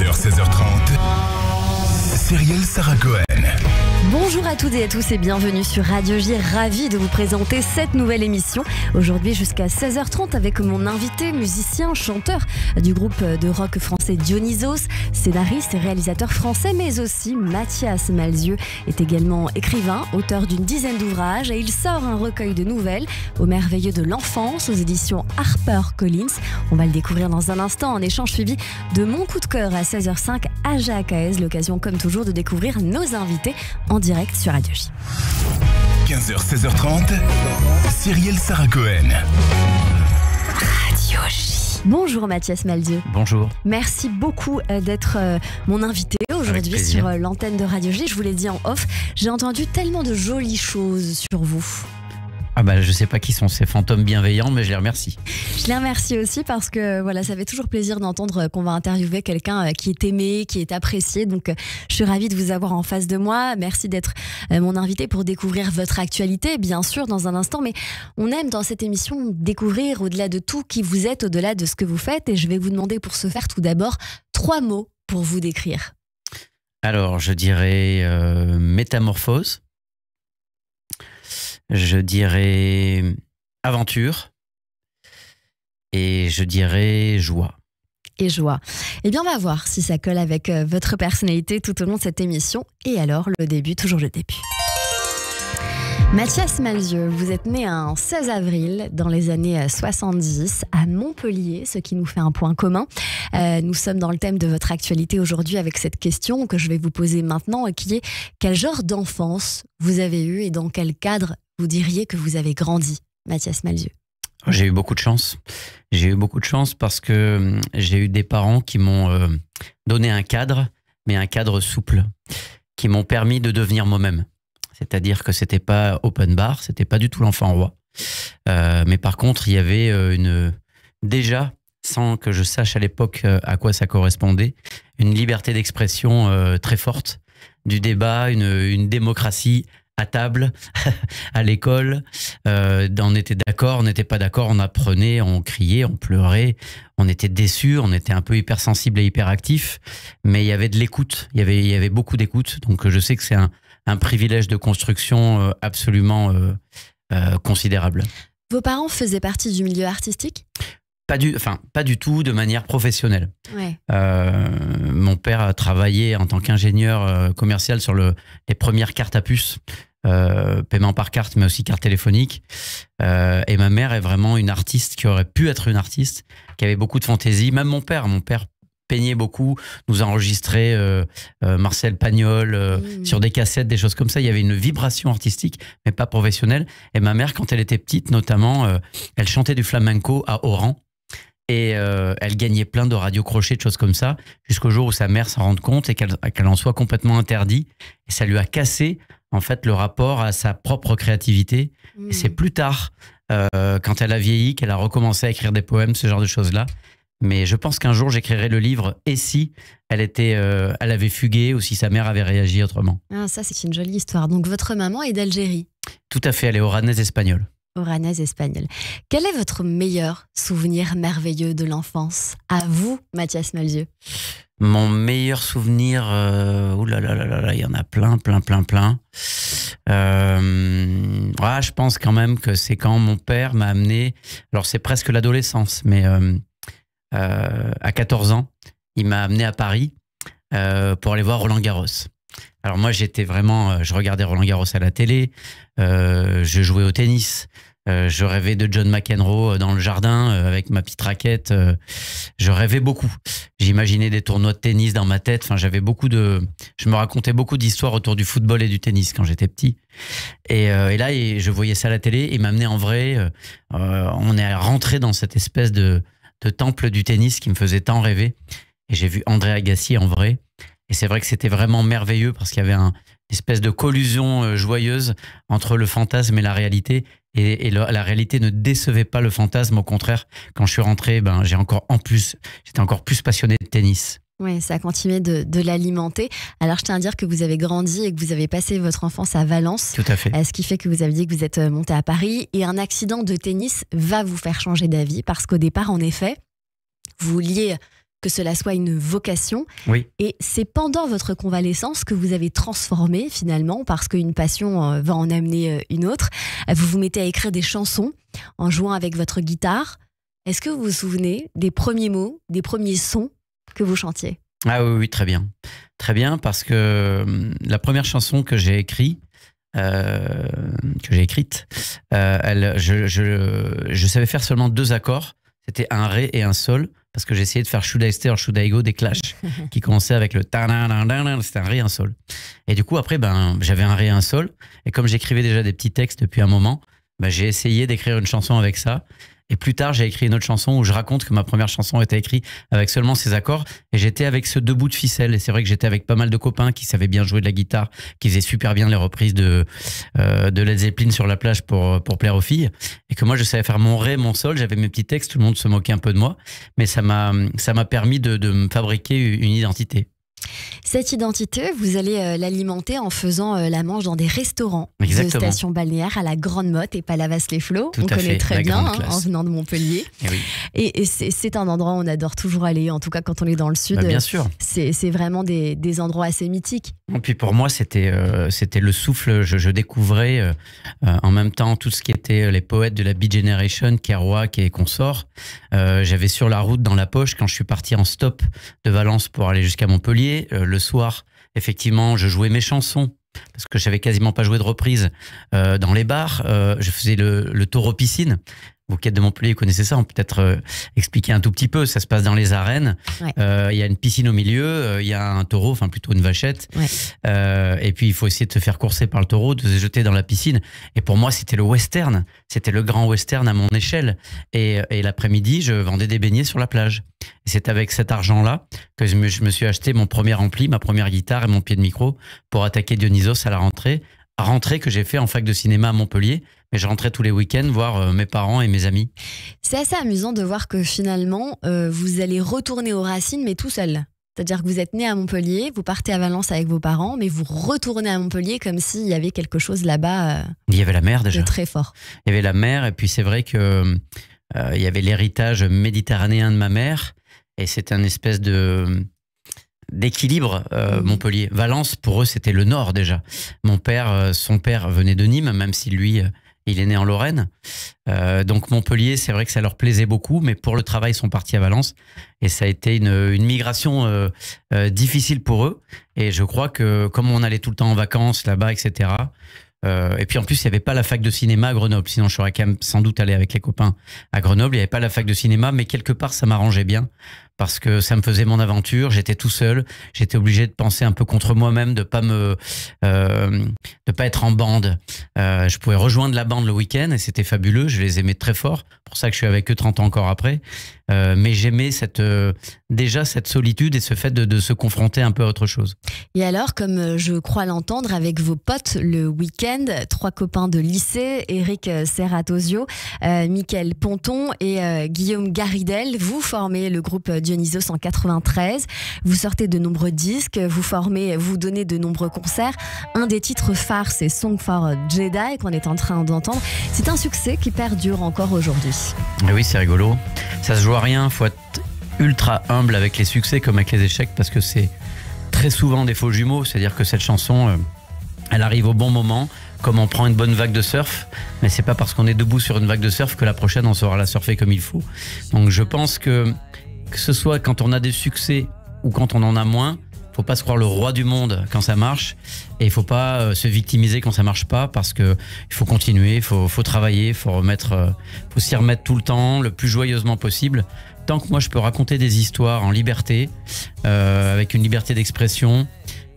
15h, 16h30, Cyrielle Sarah Cohen. Bonjour à toutes et à tous et bienvenue sur Radio J. Ravi de vous présenter cette nouvelle émission. Aujourd'hui jusqu'à 16h30 avec mon invité, musicien, chanteur du groupe de rock français Dionysos, scénariste et réalisateur français, mais aussi Mathias Malzieu est également écrivain, auteur d'une dizaine d'ouvrages et il sort un recueil de nouvelles au merveilleux de l'enfance aux éditions HarperCollins. On va le découvrir dans un instant en échange suivi de mon coup de cœur à 16h05 à Jacques. L'occasion comme toujours de découvrir nos invités en direct sur Radio J. 15h, 16h30, Cyrielle Sarah Cohen. Radio J. Bonjour Mathias Malzieu. Bonjour. Merci beaucoup d'être mon invité aujourd'hui sur l'antenne de Radio J. Je vous l'ai dit en off, j'ai entendu tellement de jolies choses sur vous. Ah bah je sais pas qui sont ces fantômes bienveillants, mais je les remercie. Je les remercie aussi parce que voilà, ça fait toujours plaisir d'entendre qu'on va interviewer quelqu'un qui est aimé, qui est apprécié. Donc je suis ravie de vous avoir en face de moi. Merci d'être mon invité pour découvrir votre actualité, bien sûr, dans un instant. Mais on aime dans cette émission découvrir au-delà de tout qui vous êtes, au-delà de ce que vous faites. Et je vais vous demander pour ce faire tout d'abord 3 mots pour vous décrire. Alors je dirais métamorphose. Je dirais aventure et je dirais joie. Et joie. Eh bien, on va voir si ça colle avec votre personnalité tout au long de cette émission. Et alors, le début, toujours le début. Mathias Malzieu, vous êtes né un 16 avril dans les années 70 à Montpellier, ce qui nous fait un point commun. Nous sommes dans le thème de votre actualité aujourd'hui avec cette question que je vais vous poser maintenant et qui est quel genre d'enfance vous avez eu et dans quel cadre vous diriez que vous avez grandi, Mathias Malzieu? J'ai eu beaucoup de chance. J'ai eu beaucoup de chance parce que j'ai eu des parents qui m'ont donné un cadre, mais un cadre souple, qui m'ont permis de devenir moi-même. C'est-à-dire que c'était pas open bar, c'était pas du tout l'enfant roi. Mais par contre, il y avait déjà, sans que je sache à l'époque à quoi ça correspondait, une liberté d'expression très forte, du débat, une démocratie à table, à l'école. On était d'accord, on n'était pas d'accord, on apprenait, on criait, on pleurait, on était déçus, on était un peu hypersensible et hyperactif, mais il y avait de l'écoute, il y avait beaucoup d'écoute. Donc je sais que c'est un privilège de construction absolument considérable. Vos parents faisaient partie du milieu artistique ? Pas du tout de manière professionnelle. Ouais. Mon père a travaillé en tant qu'ingénieur commercial sur les premières cartes à puce, paiement par carte, mais aussi carte téléphonique. Et ma mère est vraiment une artiste qui aurait pu être une artiste, qui avait beaucoup de fantaisie. Même mon père peignait beaucoup, nous enregistrait Marcel Pagnol sur des cassettes, des choses comme ça. Il y avait une vibration artistique, mais pas professionnelle. Et ma mère, quand elle était petite, notamment, elle chantait du flamenco à Oran. Et elle gagnait plein de radiocrochets, de choses comme ça, jusqu'au jour où sa mère s'en rende compte et qu'elle en soit complètement interdit. Et ça lui a cassé, en fait, le rapport à sa propre créativité. Et c'est plus tard, quand elle a vieilli, qu'elle a recommencé à écrire des poèmes, ce genre de choses-là. Mais je pense qu'un jour, j'écrirai le livre « Et si elle avait fugué ou si sa mère avait réagi autrement ?» Ah, ça, c'est une jolie histoire. Donc, votre maman est d'Algérie ? Tout à fait, elle est oranaise espagnole. Oranaise espagnole. Quel est votre meilleur souvenir merveilleux de l'enfance? À vous, Mathias Malzieu. Mon meilleur souvenir, il y en a plein. Je pense quand même que c'est quand mon père m'a amené, alors c'est presque l'adolescence, mais à 14 ans, il m'a amené à Paris pour aller voir Roland-Garros. Alors moi, je regardais Roland-Garros à la télé, je jouais au tennis, je rêvais de John McEnroe dans le jardin avec ma petite raquette. Je rêvais beaucoup. J'imaginais des tournois de tennis dans ma tête. Enfin, je me racontais beaucoup d'histoires autour du football et du tennis quand j'étais petit. Et là, je voyais ça à la télé. Il m'amenait en vrai. On est rentré dans cette espèce de temple du tennis qui me faisait tant rêver. Et j'ai vu André Agassi en vrai. Et c'est vrai que c'était vraiment merveilleux parce qu'il y avait une espèce de collusion joyeuse entre le fantasme et la réalité. Et la réalité ne décevait pas le fantasme. Au contraire, quand je suis rentré, j'étais encore plus passionné de tennis. Oui, ça a continué de l'alimenter. Alors, je tiens à dire que vous avez grandi et que vous avez passé votre enfance à Valence. Tout à fait. Ce qui fait que vous avez dit que vous êtes monté à Paris. Et un accident de tennis va vous faire changer d'avis parce qu'au départ, en effet, vous vouliez que cela soit une vocation. Oui. Et c'est pendant votre convalescence que vous avez transformé finalement, parce qu'une passion va en amener une autre. Vous vous mettez à écrire des chansons en jouant avec votre guitare. Est-ce que vous vous souvenez des premiers mots, des premiers sons que vous chantiez ? Ah oui, très bien. Très bien, parce que la première chanson que j'ai écrite, je savais faire seulement 2 accords. C'était un Ré et un Sol, parce que j'essayais de faire Should I Stay or Should I Go des Clash, qui commençait avec le ta-na-na-na-na, c'était un Ré et un Sol. Et du coup, après, j'avais un Ré et un Sol. Et comme j'écrivais déjà des petits textes depuis un moment, j'ai essayé d'écrire une chanson avec ça. Et plus tard, j'ai écrit une autre chanson où je raconte que ma première chanson était écrite avec seulement ces accords. Et j'étais avec ce 2 bouts de ficelle. Et c'est vrai que j'étais avec pas mal de copains qui savaient bien jouer de la guitare, qui faisaient super bien les reprises de Led Zeppelin sur la plage pour plaire aux filles. Et que moi, je savais faire mon Ré, mon Sol. J'avais mes petits textes. Tout le monde se moquait un peu de moi. Mais ça m'a permis de me fabriquer une identité. Cette identité, vous allez l'alimenter en faisant la manche dans des restaurants Exactement. de stations balnéaires à la Grande Motte et Palavas-les-Flots. On connaît très bien en venant de Montpellier. Et c'est un endroit où on adore toujours aller, en tout cas quand on est dans le sud. Bien sûr. C'est vraiment des endroits assez mythiques. Et puis pour moi, c'était le souffle. Je découvrais en même temps tout ce qui était les poètes de la Beat Generation, Kerouac et consorts. J'avais Sur la route dans la poche quand je suis parti en stop de Valence pour aller jusqu'à Montpellier. Le soir, effectivement, je jouais mes chansons parce que j'avais quasiment pas joué de reprise dans les bars. Je faisais le taureau piscine. Vous qui êtes de Montpellier, vous connaissez ça, on peut peut-être expliquer un tout petit peu. Ça se passe dans les arènes. Ouais. Il y a une piscine au milieu, il y a un taureau, enfin plutôt une vachette. Ouais. Et puis il faut essayer de se faire courser par le taureau, de se jeter dans la piscine. Et pour moi, c'était le western. C'était le grand western à mon échelle. Et l'après-midi, je vendais des beignets sur la plage. Et c'est avec cet argent-là que je me suis acheté mon premier ampli, ma première guitare et mon pied de micro pour attaquer Dionysos à la rentrée. Rentrée que j'ai fait en fac de cinéma à Montpellier, mais je rentrais tous les week-ends voir mes parents et mes amis. C'est assez amusant de voir que finalement, vous allez retourner aux racines, mais tout seul. C'est-à-dire que vous êtes né à Montpellier, vous partez à Valence avec vos parents, mais vous retournez à Montpellier comme s'il y avait quelque chose là-bas. Il y avait la mer déjà. De très fort. Il y avait la mer, et puis c'est vrai que il y avait l'héritage méditerranéen de ma mère, et c'était une espèce d'équilibre. Montpellier, Valence, pour eux, c'était le nord déjà. Son père venait de Nîmes, même si lui, il est né en Lorraine. Donc Montpellier, c'est vrai que ça leur plaisait beaucoup, mais pour le travail, ils sont partis à Valence. Et ça a été une migration difficile pour eux. Et je crois que comme on allait tout le temps en vacances là-bas, etc., et puis en plus, il n'y avait pas la fac de cinéma à Grenoble. Sinon, je serais quand même sans doute allé avec les copains à Grenoble. Il n'y avait pas la fac de cinéma, mais quelque part, ça m'arrangeait bien parce que ça me faisait mon aventure. J'étais tout seul. J'étais obligé de penser un peu contre moi-même, de pas être en bande. Je pouvais rejoindre la bande le week-end et c'était fabuleux. Je les aimais très fort. Pour ça que je suis avec eux 30 ans encore après. Mais j'aimais déjà cette solitude et ce fait de se confronter un peu à autre chose. Et alors, comme je crois l'entendre, avec vos potes le week-end, 3 copains de lycée, Eric Serratosio, Mickaël Ponton et Guillaume Garidel, vous formez le groupe Dionysos en 93. Vous sortez de nombreux disques, vous donnez de nombreux concerts. Un des titres phares, c'est Song for Jedi qu'on est en train d'entendre. C'est un succès qui perdure encore aujourd'hui. Et oui, c'est rigolo. Ça se joue à rien, faut être ultra humble avec les succès comme avec les échecs parce que c'est très souvent des faux jumeaux. C'est-à-dire que cette chanson, elle arrive au bon moment, comme on prend une bonne vague de surf, mais c'est pas parce qu'on est debout sur une vague de surf que la prochaine on saura la surfer comme il faut. Donc je pense que ce soit quand on a des succès ou quand on en a moins, faut pas se croire le roi du monde quand ça marche et il faut pas se victimiser quand ça marche pas parce que il faut continuer, faut travailler, faut s'y remettre tout le temps, le plus joyeusement possible. Tant que moi je peux raconter des histoires en liberté, avec une liberté d'expression,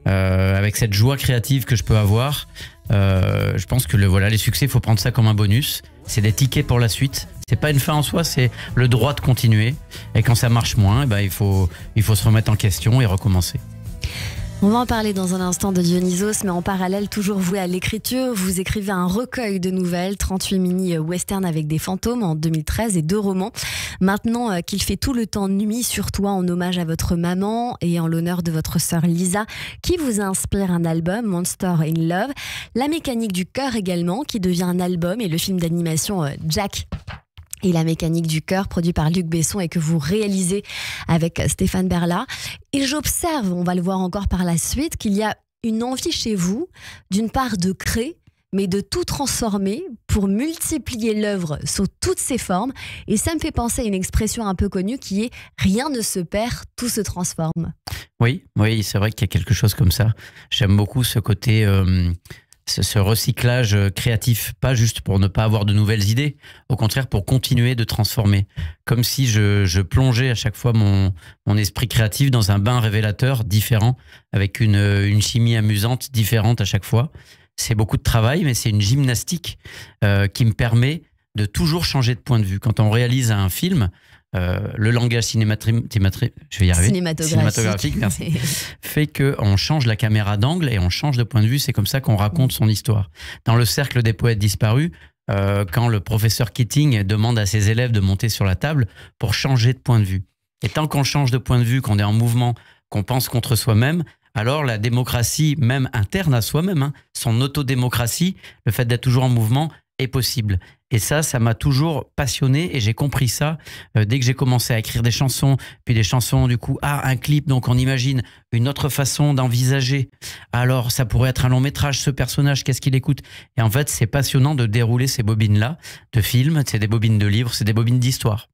avec cette joie créative que je peux avoir, je pense que les succès, il faut prendre ça comme un bonus. C'est des tickets pour la suite. C'est pas une fin en soi, c'est le droit de continuer. Et quand ça marche moins, il faut se remettre en question et recommencer. On va en parler dans un instant de Dionysos, mais en parallèle, toujours voué à l'écriture, vous écrivez un recueil de nouvelles, 38 mini-western avec des fantômes en 2013 et 2 romans. Maintenant qu'il fait tout le temps nuit sur toi en hommage à votre maman et en l'honneur de votre sœur Lisa, qui vous inspire un album, Monster in Love. La mécanique du cœur également, qui devient un album, et le film d'animation Jack et la mécanique du cœur, produit par Luc Besson et que vous réalisez avec Stéphane Berla. Et j'observe, on va le voir encore par la suite, qu'il y a une envie chez vous, d'une part de créer, mais de tout transformer pour multiplier l'œuvre sous toutes ses formes. Et ça me fait penser à une expression un peu connue qui est « rien ne se perd, tout se transforme ». Oui, c'est vrai qu'il y a quelque chose comme ça. J'aime beaucoup ce côté... ce recyclage créatif, pas juste pour ne pas avoir de nouvelles idées, au contraire pour continuer de transformer. Comme si je plongeais à chaque fois mon esprit créatif dans un bain révélateur différent, avec une chimie amusante différente à chaque fois. C'est beaucoup de travail, mais c'est une gymnastique qui me permet de toujours changer de point de vue. Quand on réalise un film, le langage cinématographique merci, fait qu'on change la caméra d'angle et on change de point de vue. C'est comme ça qu'on raconte son histoire. Dans le cercle des poètes disparus, quand le professeur Keating demande à ses élèves de monter sur la table pour changer de point de vue. Et tant qu'on change de point de vue, qu'on est en mouvement, qu'on pense contre soi-même, alors la démocratie, même interne à soi-même, son autodémocratie, le fait d'être toujours en mouvement, est possible. Et ça m'a toujours passionné et j'ai compris ça dès que j'ai commencé à écrire des chansons, puis des chansons du coup, un clip, donc on imagine une autre façon d'envisager. Alors ça pourrait être un long métrage, ce personnage, qu'est-ce qu'il écoute? Et en fait, c'est passionnant de dérouler ces bobines-là de films, c'est des bobines de livres, c'est des bobines d'histoire.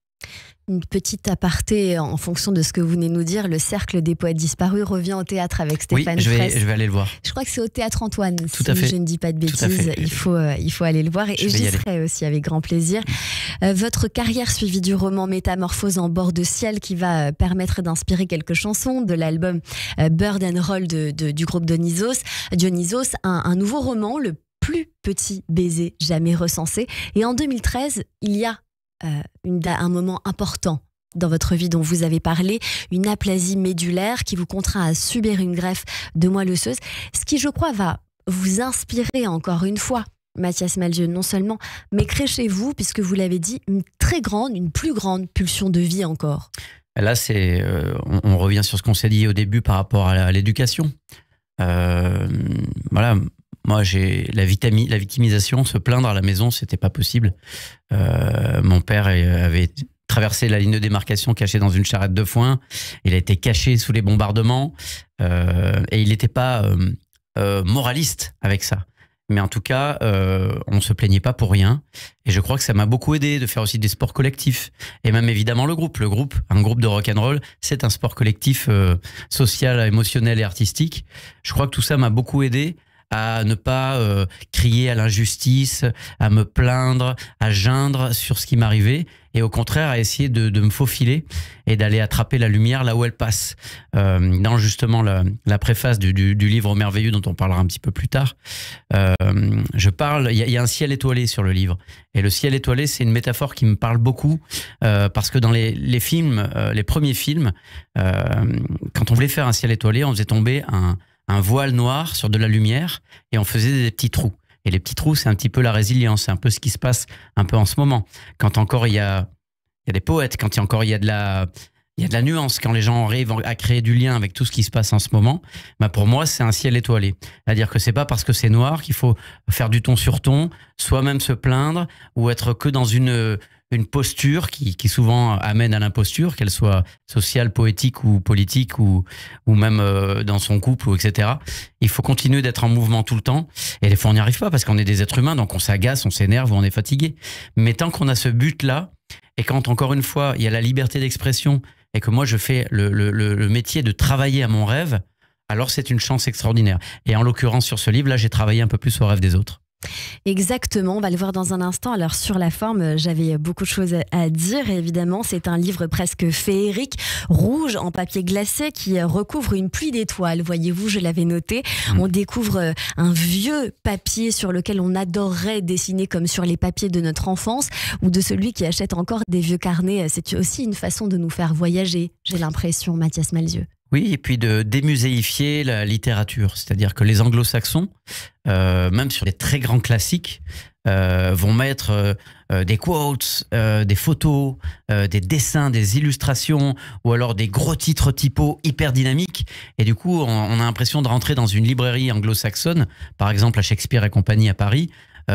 Une petite aparté en fonction de ce que vous venez de nous dire, le cercle des poètes disparus revient au théâtre avec Stéphane Fraisse. Je vais aller le voir. Je crois que c'est au Théâtre Antoine, Tout si à fait. je ne dis pas de bêtises. Il faut aller le voir et j'y serai aussi avec grand plaisir. Votre carrière suivie du roman Métamorphose en bord de ciel qui va permettre d'inspirer quelques chansons de l'album Bird and Roll du groupe Dionysos, un nouveau roman, Le plus petit baiser jamais recensé. Et en 2013, il y a un moment important dans votre vie dont vous avez parlé, une aplasie médulaire qui vous contraint à subir une greffe de moelle osseuse, ce qui je crois va vous inspirer encore une fois, Mathias Malzieu, non seulement, mais créer chez vous, puisque vous l'avez dit, une plus grande pulsion de vie encore. Là, on revient sur ce qu'on s'est dit au début par rapport à l'éducation. Voilà. Moi, la victimisation, se plaindre à la maison, c'était pas possible. Mon père avait traversé la ligne de démarcation caché dans une charrette de foin. Il a été caché sous les bombardements et il n'était pas moraliste avec ça. Mais en tout cas, on se plaignait pas pour rien. Et je crois que ça m'a beaucoup aidé de faire aussi des sports collectifs. Et même évidemment le groupe, un groupe de rock'n'roll, c'est un sport collectif social, émotionnel et artistique. Je crois que tout ça m'a beaucoup aidé à ne pas crier à l'injustice, à me plaindre, à geindre sur ce qui m'arrivait, et au contraire à essayer de me faufiler et d'aller attraper la lumière là où elle passe. Dans justement la préface du livre merveilleux dont on parlera un petit peu plus tard, il y a un ciel étoilé sur le livre. Et le ciel étoilé, c'est une métaphore qui me parle beaucoup, parce que dans les films, les premiers films, quand on voulait faire un ciel étoilé, on faisait tomber un voile noir sur de la lumière et on faisait des petits trous. Et les petits trous, c'est un petit peu la résilience, c'est un peu ce qui se passe un peu en ce moment. Quand encore il y a des poètes, quand il y a de la nuance, quand les gens arrivent à créer du lien avec tout ce qui se passe en ce moment, pour moi, c'est un ciel étoilé. C'est-à-dire que c'est pas parce que c'est noir qu'il faut faire du ton sur ton, soi-même se plaindre ou être que dans une posture qui souvent amène à l'imposture, qu'elle soit sociale, poétique ou politique ou même dans son couple, etc. Il faut continuer d'être en mouvement tout le temps. Et des fois, on n'y arrive pas parce qu'on est des êtres humains, donc on s'agace, on s'énerve ou on est fatigué. Mais tant qu'on a ce but-là, et quand, encore une fois, il y a la liberté d'expression et que moi, je fais le métier de travailler à mon rêve, alors c'est une chance extraordinaire. Et en l'occurrence, sur ce livre-là, j'ai travaillé un peu plus au rêve des autres. Exactement, on va le voir dans un instant. Alors sur la forme, j'avais beaucoup de choses à dire. Évidemment, c'est un livre presque féerique, rouge en papier glacé qui recouvre une pluie d'étoiles. Voyez-vous, je l'avais noté. On découvre un vieux papier sur lequel on adorerait dessiner comme sur les papiers de notre enfance ou de celui qui achète encore des vieux carnets. C'est aussi une façon de nous faire voyager, j'ai l'impression, Mathias Malzieu. Oui, et puis de démuséifier la littérature. C'est-à-dire que les anglo-saxons, même sur des très grands classiques, vont mettre des quotes, des photos, des dessins, des illustrations, ou alors des gros titres typos hyper dynamiques. Et du coup, on a l'impression de rentrer dans une librairie anglo-saxonne, par exemple à Shakespeare et compagnie à Paris,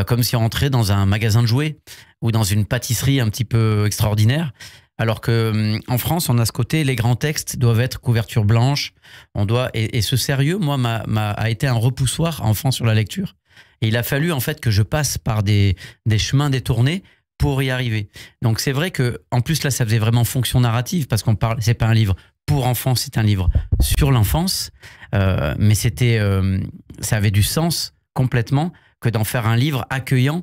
comme si on rentrait dans un magasin de jouets ou dans une pâtisserie un petit peu extraordinaire. Alors que en France, on a ce côté, les grands textes doivent être couverture blanche. Et ce sérieux, moi, a été un repoussoir enfant sur la lecture. Et il a fallu en fait que je passe par des chemins détournés pour y arriver. Donc c'est vrai que en plus là, ça faisait vraiment fonction narrative parce qu'on parle. C'est pas un livre pour enfants, c'est un livre sur l'enfance. Mais ça avait du sens complètement que d'en faire un livre accueillant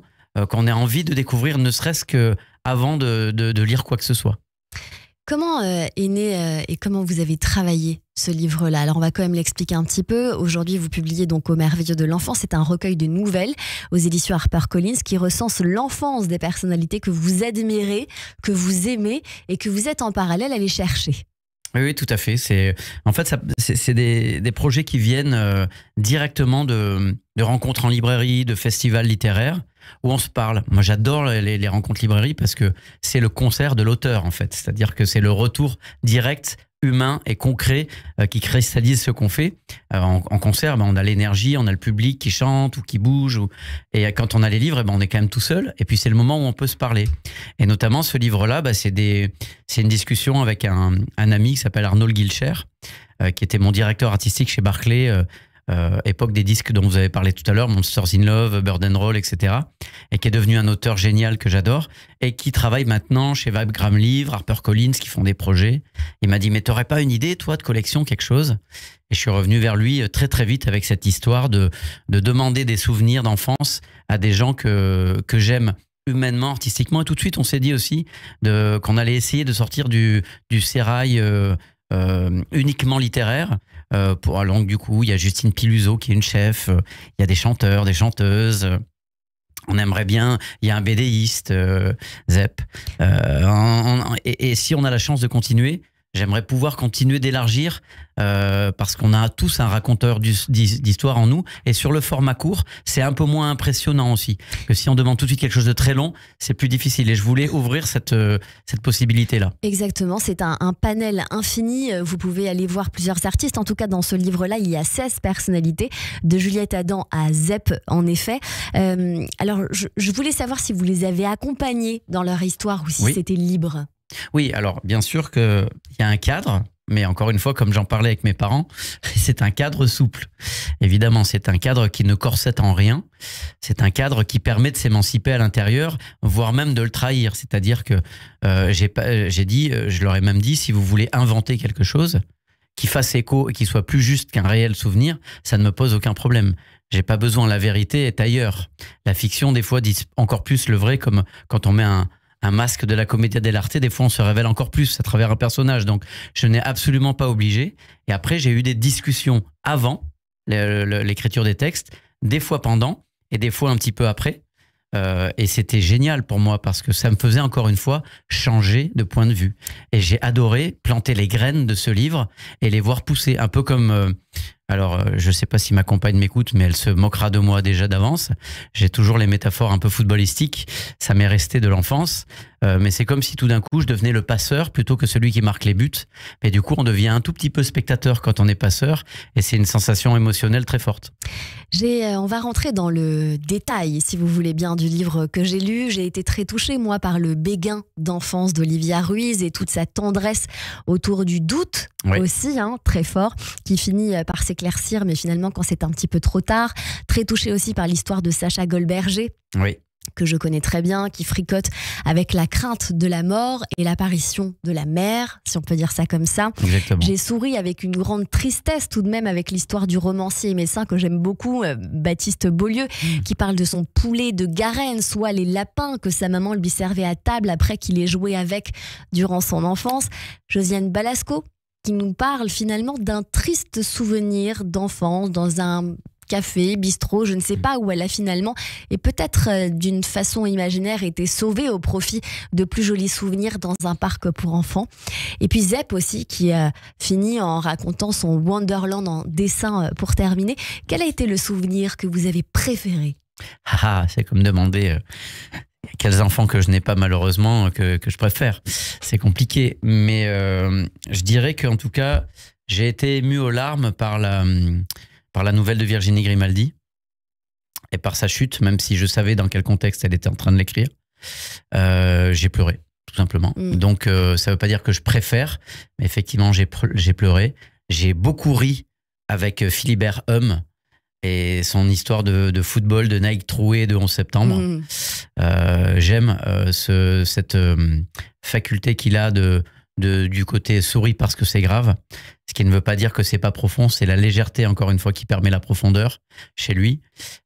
qu'on ait envie de découvrir, ne serait-ce que avant de lire quoi que ce soit. Comment est né et comment vous avez travaillé ce livre-là? Alors on va quand même l'expliquer un petit peu. Aujourd'hui, vous publiez donc Au merveilleux de l'enfant. C'est un recueil de nouvelles aux éditions HarperCollins qui recense l'enfance des personnalités que vous admirez, que vous aimez et que vous êtes en parallèle allés chercher. Oui, tout à fait. C'est des projets qui viennent directement de rencontres en librairie, de festivals littéraires où on se parle. Moi, j'adore les rencontres librairie parce que c'est le concert de l'auteur, en fait. C'est-à-dire que c'est le retour direct, humain et concret qui cristallise ce qu'on fait. En concert, on a l'énergie, on a le public qui chante ou qui bouge. Et quand on a les livres, on est quand même tout seul. Et puis, c'est le moment où on peut se parler. Et notamment, ce livre-là, c'est une discussion avec un ami qui s'appelle Arnold Gilcher, qui était mon directeur artistique chez Barclay, époque des disques dont vous avez parlé tout à l'heure, Monsters in Love, Bird and Roll, etc. Et qui est devenu un auteur génial que j'adore et qui travaille maintenant chez Vagram Livre, HarperCollins, qui font des projets. Il m'a dit, mais t'aurais pas une idée, toi, de collection, quelque chose? Et je suis revenu vers lui très très vite avec cette histoire de demander des souvenirs d'enfance à des gens que j'aime humainement, artistiquement. Et tout de suite, on s'est dit aussi qu'on allait essayer de sortir du sérail uniquement littéraire. Donc du coup, il y a Justine Piluzot qui est une chef, il y a des chanteurs, des chanteuses. On aimerait bien, il y a un BDiste, Zep. Et si on a la chance de continuer, j'aimerais pouvoir continuer d'élargir parce qu'on a tous un raconteur d'histoire en nous. Et sur le format court, c'est un peu moins impressionnant aussi. Que si on demande tout de suite quelque chose de très long, c'est plus difficile. Et je voulais ouvrir cette possibilité-là. Exactement, c'est un panel infini. Vous pouvez aller voir plusieurs artistes. En tout cas, dans ce livre-là, il y a 16 personnalités, de Juliette Adam à Zep, en effet. Alors, je voulais savoir si vous les avez accompagnés dans leur histoire ou si c'était libre. Oui, alors bien sûr qu'il y a un cadre, mais encore une fois, comme j'en parlais avec mes parents, c'est un cadre souple. Évidemment, c'est un cadre qui ne corsette en rien. C'est un cadre qui permet de s'émanciper à l'intérieur, voire même de le trahir. C'est-à-dire que je leur ai même dit, si vous voulez inventer quelque chose qui fasse écho et qui soit plus juste qu'un réel souvenir, ça ne me pose aucun problème. J'ai pas besoin, la vérité est ailleurs. La fiction, des fois, dit encore plus le vrai, comme quand on met un masque de la commedia dell'arte, des fois on se révèle encore plus à travers un personnage. Donc je n'ai absolument pas obligé. Et après j'ai eu des discussions avant l'écriture des textes, des fois pendant et des fois un petit peu après. Et c'était génial pour moi parce que ça me faisait encore une fois changer de point de vue. Et j'ai adoré planter les graines de ce livre et les voir pousser. Un peu comme... je ne sais pas si ma compagne m'écoute, mais elle se moquera de moi déjà d'avance. J'ai toujours les métaphores un peu footballistiques. Ça m'est resté de l'enfance. Mais c'est comme si tout d'un coup, je devenais le passeur plutôt que celui qui marque les buts. Mais du coup, on devient un tout petit peu spectateur quand on est passeur. Et c'est une sensation émotionnelle très forte. On va rentrer dans le détail, si vous voulez bien, du livre que j'ai lu. J'ai été très touchée, moi, par le béguin d'enfance d'Olivia Ruiz et toute sa tendresse autour du doute aussi, très fort, qui finit par s'éclaircir, mais finalement, quand c'est un petit peu trop tard. Très touchée aussi par l'histoire de Sacha Goldberger. Oui. Que je connais très bien, qui fricote avec la crainte de la mort et l'apparition de la mère, si on peut dire ça comme ça. Exactement. J'ai souri avec une grande tristesse tout de même avec l'histoire du romancier et médecin que j'aime beaucoup, Baptiste Beaulieu, qui parle de son poulet de Garenne, soit les lapins que sa maman lui servait à table après qu'il ait joué avec durant son enfance. Josiane Balasco, qui nous parle finalement d'un triste souvenir d'enfance dans un café, bistrot, je ne sais pas, où elle a finalement, et peut-être d'une façon imaginaire, été sauvée au profit de plus jolis souvenirs dans un parc pour enfants. Et puis Zep aussi, qui finit en racontant son Wonderland en dessin pour terminer. Quel a été le souvenir que vous avez préféré? C'est comme demander quels enfants que je n'ai pas malheureusement que je préfère. C'est compliqué, mais je dirais qu'en tout cas, j'ai été ému aux larmes par la nouvelle de Virginie Grimaldi. et par sa chute, même si je savais dans quel contexte elle était en train de l'écrire, j'ai pleuré, tout simplement. Donc ça veut pas dire que je préfère, mais effectivement j'ai pleuré. J'ai beaucoup ri avec Philibert Hum et son histoire de football, de Nike troué de 11 septembre. J'aime cette faculté qu'il a du côté souris parce que c'est grave, ce qui ne veut pas dire que c'est pas profond, c'est la légèreté encore une fois qui permet la profondeur chez lui.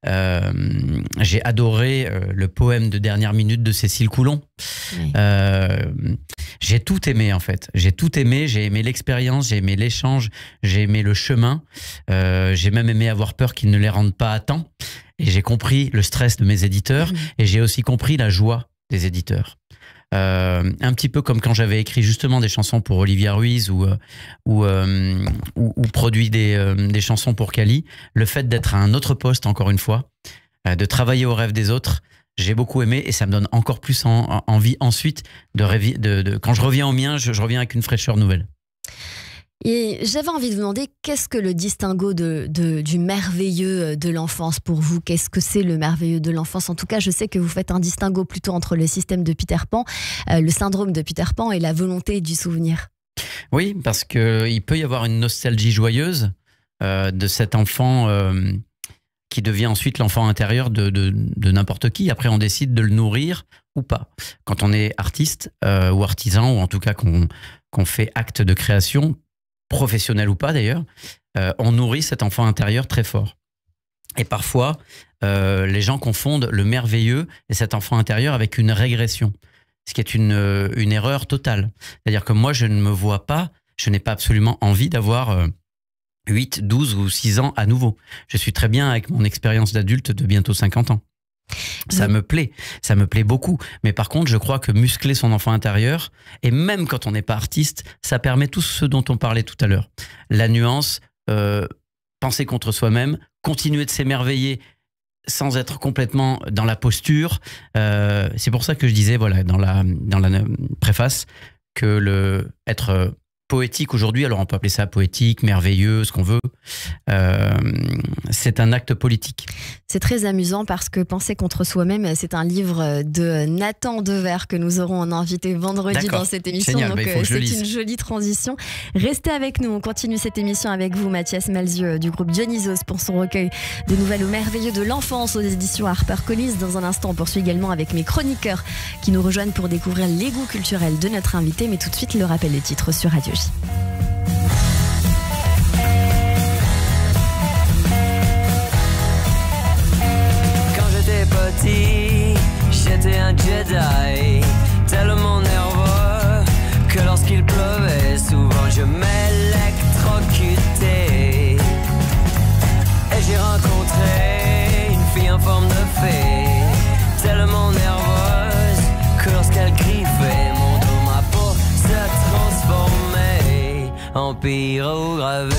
J'ai adoré le poème de dernière minute de Cécile Coulon. Oui. J'ai tout aimé en fait, j'ai aimé l'expérience, j'ai aimé l'échange, j'ai aimé le chemin, j'ai même aimé avoir peur qu'ils ne les rendent pas à temps, et j'ai compris le stress de mes éditeurs, et j'ai aussi compris la joie des éditeurs. Un petit peu comme quand j'avais écrit justement des chansons pour Olivia Ruiz ou produit des chansons pour Kali, le fait d'être à un autre poste encore une fois, de travailler au rêve des autres, j'ai beaucoup aimé, et ça me donne encore plus envie ensuite quand je reviens au mien, je reviens avec une fraîcheur nouvelle. Et j'avais envie de vous demander, qu'est-ce que le distinguo du merveilleux de l'enfance pour vous? Qu'est-ce que c'est le merveilleux de l'enfance? En tout cas, je sais que vous faites un distinguo plutôt entre le système de Peter Pan, le syndrome de Peter Pan et la volonté du souvenir. Oui, parce qu'il peut y avoir une nostalgie joyeuse de cet enfant qui devient ensuite l'enfant intérieur de n'importe qui. Après, on décide de le nourrir ou pas. Quand on est artiste ou artisan, ou en tout cas qu'on fait acte de création, professionnel ou pas d'ailleurs, on nourrit cet enfant intérieur très fort. Et parfois, les gens confondent le merveilleux et cet enfant intérieur avec une régression, ce qui est une erreur totale. C'est-à-dire que moi, je ne me vois pas, je n'ai pas absolument envie d'avoir 8, 12 ou 6 ans à nouveau. Je suis très bien avec mon expérience d'adulte de bientôt 50 ans. Ça me plaît beaucoup. Mais par contre, je crois que muscler son enfant intérieur, et même quand on n'est pas artiste, ça permet tout ce dont on parlait tout à l'heure. La nuance, penser contre soi-même, continuer de s'émerveiller sans être complètement dans la posture. C'est pour ça que je disais, voilà, dans la préface, que être poétique aujourd'hui, alors on peut appeler ça poétique, merveilleux, ce qu'on veut, c'est un acte politique. C'est très amusant parce que Penser contre soi-même, c'est un livre de Nathan Dever que nous aurons en invité vendredi dans cette émission. Génial, donc c'est une jolie transition. Restez avec nous, on continue cette émission avec vous, Mathias Malzieu du groupe Dionysos pour son recueil de nouvelles au merveilleux de l'enfance aux éditions HarperCollins. Dans un instant, on poursuit également avec mes chroniqueurs qui nous rejoignent pour découvrir les goûts culturels de notre invité, mais tout de suite le rappel des titres sur Radio J. J'étais un Jedi, tellement nerveux que lorsqu'il pleuvait, souvent je m'électrocutais. Et j'ai rencontré une fille en forme de fée, tellement nerveuse que lorsqu'elle griffait mon dos, ma peau se transformait en pyrogravure.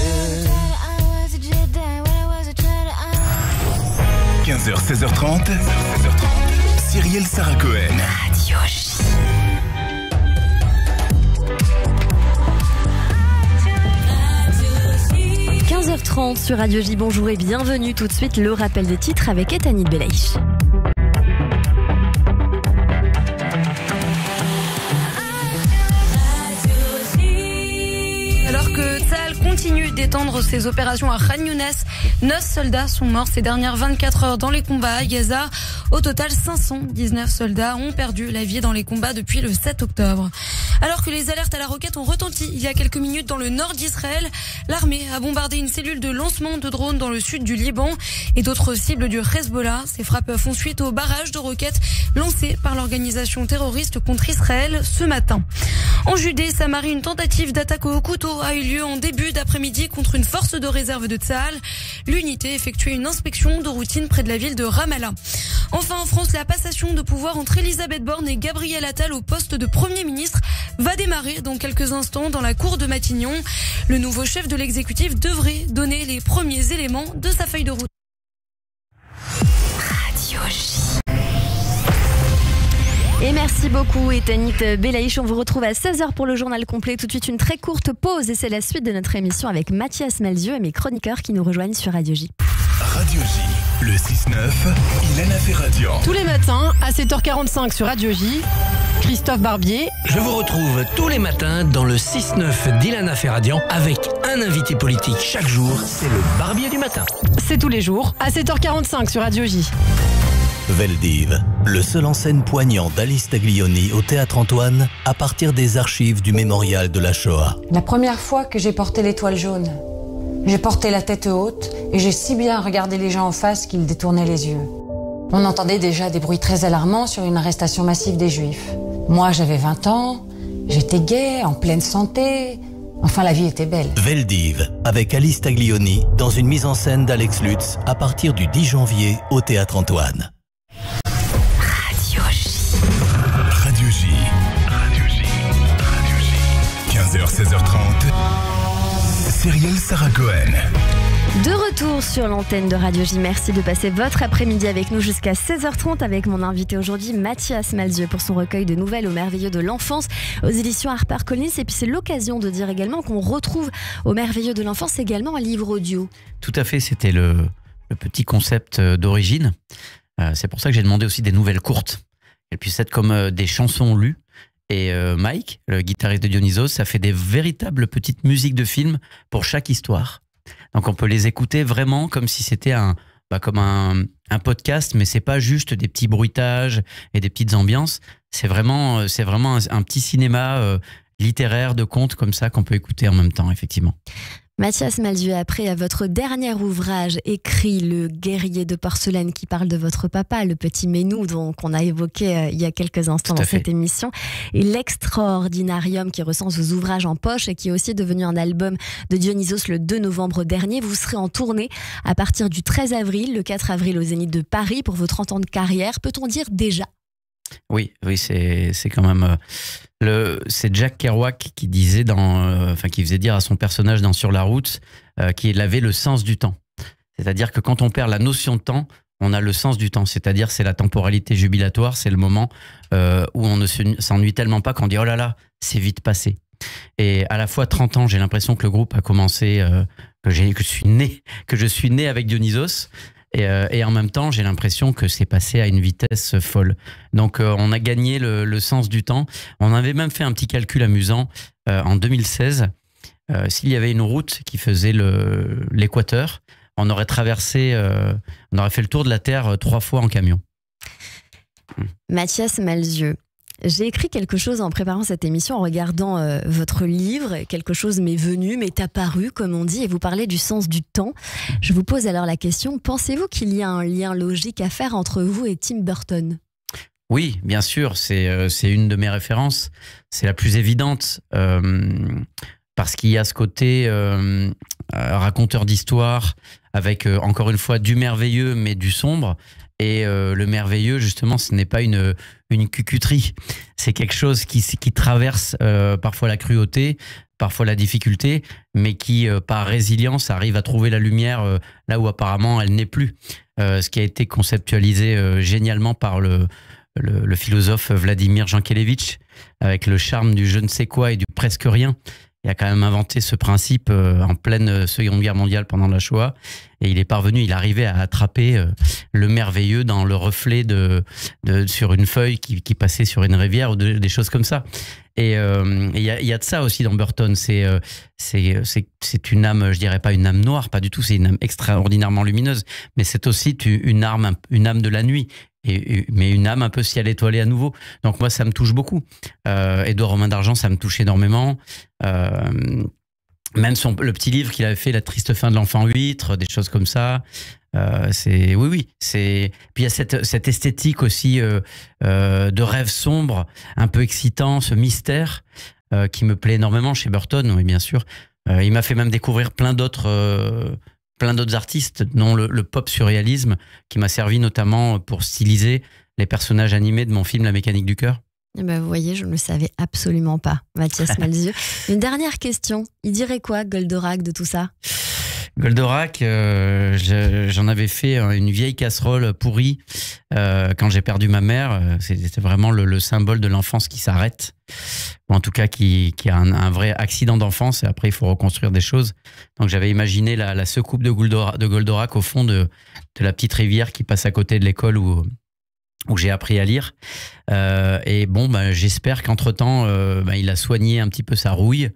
15h, 16h30, Cyrielle Sarah Cohen. Radio J. 15h30 sur Radio J. Bonjour et bienvenue. Tout de suite, le rappel des titres avec Etani Belaïch. Alors que Tsahal continue d'étendre ses opérations à Khan Younes, 9 soldats sont morts ces dernières 24 heures dans les combats à Gaza. Au total, 519 soldats ont perdu la vie dans les combats depuis le 7 octobre. Alors que les alertes à la roquette ont retenti il y a quelques minutes dans le nord d'Israël, l'armée a bombardé une cellule de lancement de drones dans le sud du Liban et d'autres cibles du Hezbollah. Ces frappes font suite au barrage de roquettes lancé par l'organisation terroriste contre Israël ce matin. En Judée-Samarie, une tentative d'attaque au couteau a eu lieu en début d'après-midi contre une force de réserve de Tsahal. L'unité effectuait une inspection de routine près de la ville de Ramallah. Enfin, en France, la passation de pouvoir entre Elisabeth Borne et Gabriel Attal au poste de Premier ministre va démarrer dans quelques instants dans la cour de Matignon. Le nouveau chef de l'exécutif devrait donner les premiers éléments de sa feuille de route. Radio J. Et merci beaucoup Etanit Belaïch. On vous retrouve à 16h pour le journal complet. Tout de suite une très courte pause et c'est la suite de notre émission avec Mathias Malzieu et mes chroniqueurs qui nous rejoignent sur Radio J. Radio J, le 6-9, Ilana Ferradian. Tous les matins à 7h45 sur Radio J, Christophe Barbier. Je vous retrouve tous les matins dans le 6-9 d'Ilana Ferradian avec un invité politique chaque jour. C'est le Barbier du matin. C'est tous les jours à 7h45 sur Radio J. Veldiv, le seul en scène poignant d'Alice Taglioni au Théâtre Antoine à partir des archives du mémorial de la Shoah. La première fois que j'ai porté l'étoile jaune, j'ai porté la tête haute et j'ai si bien regardé les gens en face qu'ils détournaient les yeux. On entendait déjà des bruits très alarmants sur une arrestation massive des Juifs. Moi, j'avais 20 ans, j'étais gaie, en pleine santé. Enfin, la vie était belle. Veldiv, avec Alice Taglioni, dans une mise en scène d'Alex Lutz à partir du 10 janvier au Théâtre Antoine. Radio J. 15h, 16h30. Cyrielle Sarah Cohen. De retour sur l'antenne de Radio J. Merci de passer votre après-midi avec nous jusqu'à 16h30 avec mon invité aujourd'hui, Mathias Malzieu, pour son recueil de nouvelles au merveilleux de l'enfance aux éditions HarperCollins. Et puis c'est l'occasion de dire également qu'on retrouve au merveilleux de l'enfance également un livre audio. Tout à fait, c'était le petit concept d'origine. C'est pour ça que j'ai demandé aussi des nouvelles courtes. Elles puissent être comme des chansons lues. Et Mike, le guitariste de Dionysos, ça fait des véritables petites musiques de film pour chaque histoire. Donc on peut les écouter vraiment comme si c'était comme un podcast, mais c'est pas juste des petits bruitages et des petites ambiances. C'est vraiment un petit cinéma littéraire de contes comme ça qu'on peut écouter en même temps, effectivement. Mathias Malzieu, après votre dernier ouvrage écrit, Le guerrier de porcelaine, qui parle de votre papa, le petit Ménou, qu'on a évoqué il y a quelques instants dans cette émission, et l'Extraordinarium qui recense vos ouvrages en poche et qui est aussi devenu un album de Dionysos le 2 novembre dernier. Vous serez en tournée à partir du 13 avril, le 4 avril au Zénith de Paris pour vos 30 ans de carrière. Peut-on dire déjà ? Oui, c'est quand même... c'est Jack Kerouac qui disait qui faisait dire à son personnage dans Sur la route qu'il avait le sens du temps. C'est-à-dire que quand on perd la notion de temps, on a le sens du temps. C'est-à-dire c'est la temporalité jubilatoire, c'est le moment où on ne s'ennuie tellement pas qu'on dit oh là là, c'est vite passé. Et à la fois 30 ans, j'ai l'impression que le groupe a commencé, que je suis né avec Dionysos. Et en même temps, j'ai l'impression que c'est passé à une vitesse folle. Donc, on a gagné le sens du temps. On avait même fait un petit calcul amusant en 2016. S'il y avait une route qui faisait l'équateur, on aurait on aurait fait le tour de la Terre 3 fois en camion. Mathias Malzieu. J'ai écrit quelque chose en préparant cette émission, en regardant votre livre. Quelque chose m'est venu, m'est apparu, comme on dit, et vous parlez du sens du temps. Je vous pose alors la question, pensez-vous qu'il y a un lien logique à faire entre vous et Tim Burton ? Oui, bien sûr, c'est une de mes références. C'est la plus évidente, parce qu'il y a ce côté raconteur d'histoire, avec encore une fois du merveilleux, mais du sombre. Et le merveilleux, justement, ce n'est pas une cucuterie. C'est quelque chose qui traverse parfois la cruauté, parfois la difficulté, mais qui, par résilience, arrive à trouver la lumière là où apparemment elle n'est plus. Ce qui a été conceptualisé génialement par le philosophe Vladimir Jankélévitch, avec le charme du je ne sais quoi et du presque rien. Il a quand même inventé ce principe en pleine Seconde Guerre mondiale pendant la Shoah. Et il arrivait à attraper le merveilleux dans le reflet sur une feuille qui passait sur une rivière ou des choses comme ça. Et il y a de ça aussi dans Burton. C'est une âme, je dirais pas une âme noire, pas du tout. C'est une âme extraordinairement lumineuse. Mais c'est aussi une âme de la nuit. Mais une âme un peu ciel étoilé à nouveau. Donc moi, ça me touche beaucoup. Édouard Romain d'Argent, ça me touche énormément. Même le petit livre qu'il avait fait, La triste fin de l'enfant huître, des choses comme ça. Oui. Puis il y a cette esthétique aussi de rêve sombre, un peu excitant, ce mystère qui me plaît énormément chez Burton, oui, bien sûr. Il m'a fait même découvrir plein d'autres artistes, dont le pop surréalisme, qui m'a servi notamment pour styliser les personnages animés de mon film La mécanique du cœur. Vous voyez, je ne le savais absolument pas, Mathias Malzieu. Une dernière question. Il dirait quoi, Goldorak, de tout ça ? Goldorak, j'en avais fait une vieille casserole pourrie quand j'ai perdu ma mère. C'était vraiment le symbole de l'enfance qui s'arrête, ou en tout cas qui a un vrai accident d'enfance, et après il faut reconstruire des choses. Donc j'avais imaginé la secoupe de Goldorak au fond de la petite rivière qui passe à côté de l'école où j'ai appris à lire. Et bon, j'espère qu'entre-temps, il a soigné un petit peu sa rouille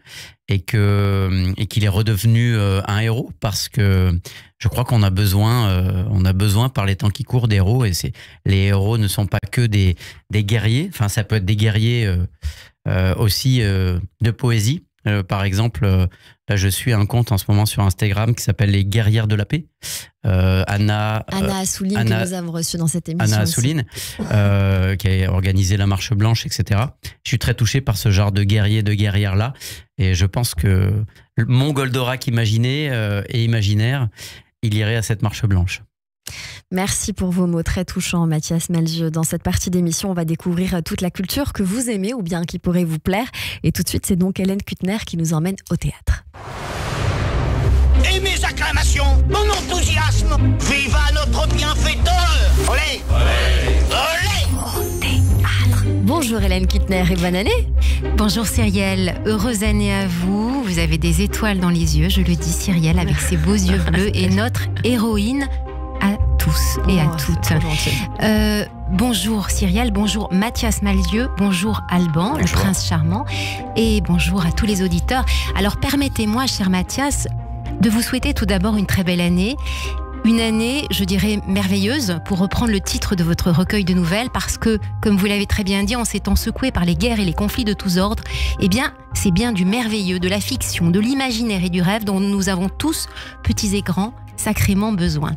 et qu'il est redevenu un héros, parce que je crois qu'on a besoin par les temps qui courent d'héros, et les héros ne sont pas que des guerriers. Enfin, ça peut être des guerriers aussi de poésie. Par exemple, là, je suis un compte en ce moment sur Instagram qui s'appelle Les Guerrières de la Paix. Anna Assouline, que nous avons reçue dans cette émission. Anna Assouline, qui a organisé la Marche Blanche, etc. Je suis très touché par ce genre de guerriers, de guerrières-là. Et je pense que mon Goldorak imaginé et imaginaire, il irait à cette Marche Blanche. Merci pour vos mots très touchants, Mathias Malzieu. Dans cette partie d'émission, on va découvrir toute la culture que vous aimez ou bien qui pourrait vous plaire. Et tout de suite, c'est donc Hélène Kuttner qui nous emmène au théâtre. Et mes acclamations, mon enthousiasme, viva notre bienfaiteur. Olé, olé, olé. Au théâtre. Bonjour Hélène Kuttner et bonne année. Bonjour Cyrielle, heureuse année à vous. Vous avez des étoiles dans les yeux, je le dis Cyrielle, avec ses beaux yeux bleus, et notre héroïne à tous et à toutes. Bonjour Cyrielle, bonjour Mathias Malzieu, bonjour Alban, le prince charmant, et bonjour à tous les auditeurs. Alors permettez-moi, cher Mathias, de vous souhaiter tout d'abord une très belle année. Une année, je dirais, merveilleuse, pour reprendre le titre de votre recueil de nouvelles, parce que, comme vous l'avez très bien dit, en ces temps secoués par les guerres et les conflits de tous ordres, eh bien, c'est bien du merveilleux, de la fiction, de l'imaginaire et du rêve dont nous avons tous, petits et grands, sacrément besoin.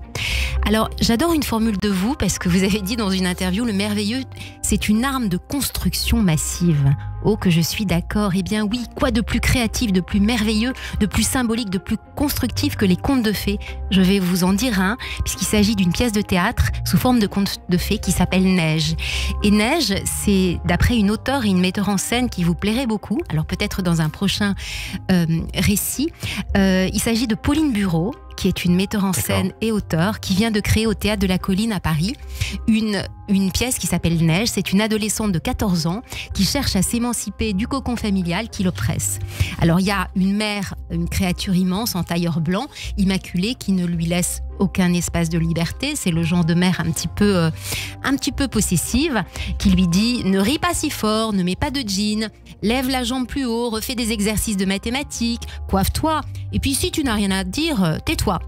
Alors, j'adore une formule de vous, parce que vous avez dit dans une interview, le merveilleux, c'est une arme de construction massive. Oh, que je suis d'accord. Eh bien oui, quoi de plus créatif, de plus merveilleux, de plus symbolique, de plus constructif que les contes de fées? Je vais vous en dire un, puisqu'il s'agit d'une pièce de théâtre sous forme de conte de fées qui s'appelle Neige. Et Neige, c'est d'après une auteure et une metteur en scène qui vous plairait beaucoup, alors peut-être dans un prochain récit. Il s'agit de Pauline Bureau, qui est une metteur en scène et auteure, qui vient de créer au Théâtre de la Colline à Paris une pièce qui s'appelle Neige. C'est une adolescente de 14 ans qui cherche à s'émanciper du cocon familial qui l'oppresse. Alors il y a une mère, une créature immense en tailleur blanc, immaculée, qui ne lui laisse aucun espace de liberté. C'est le genre de mère un petit peu possessive, qui lui dit « Ne ris pas si fort, ne mets pas de jean, lève la jambe plus haut, refais des exercices de mathématiques, coiffe-toi, et puis si tu n'as rien à dire, tais-toi ».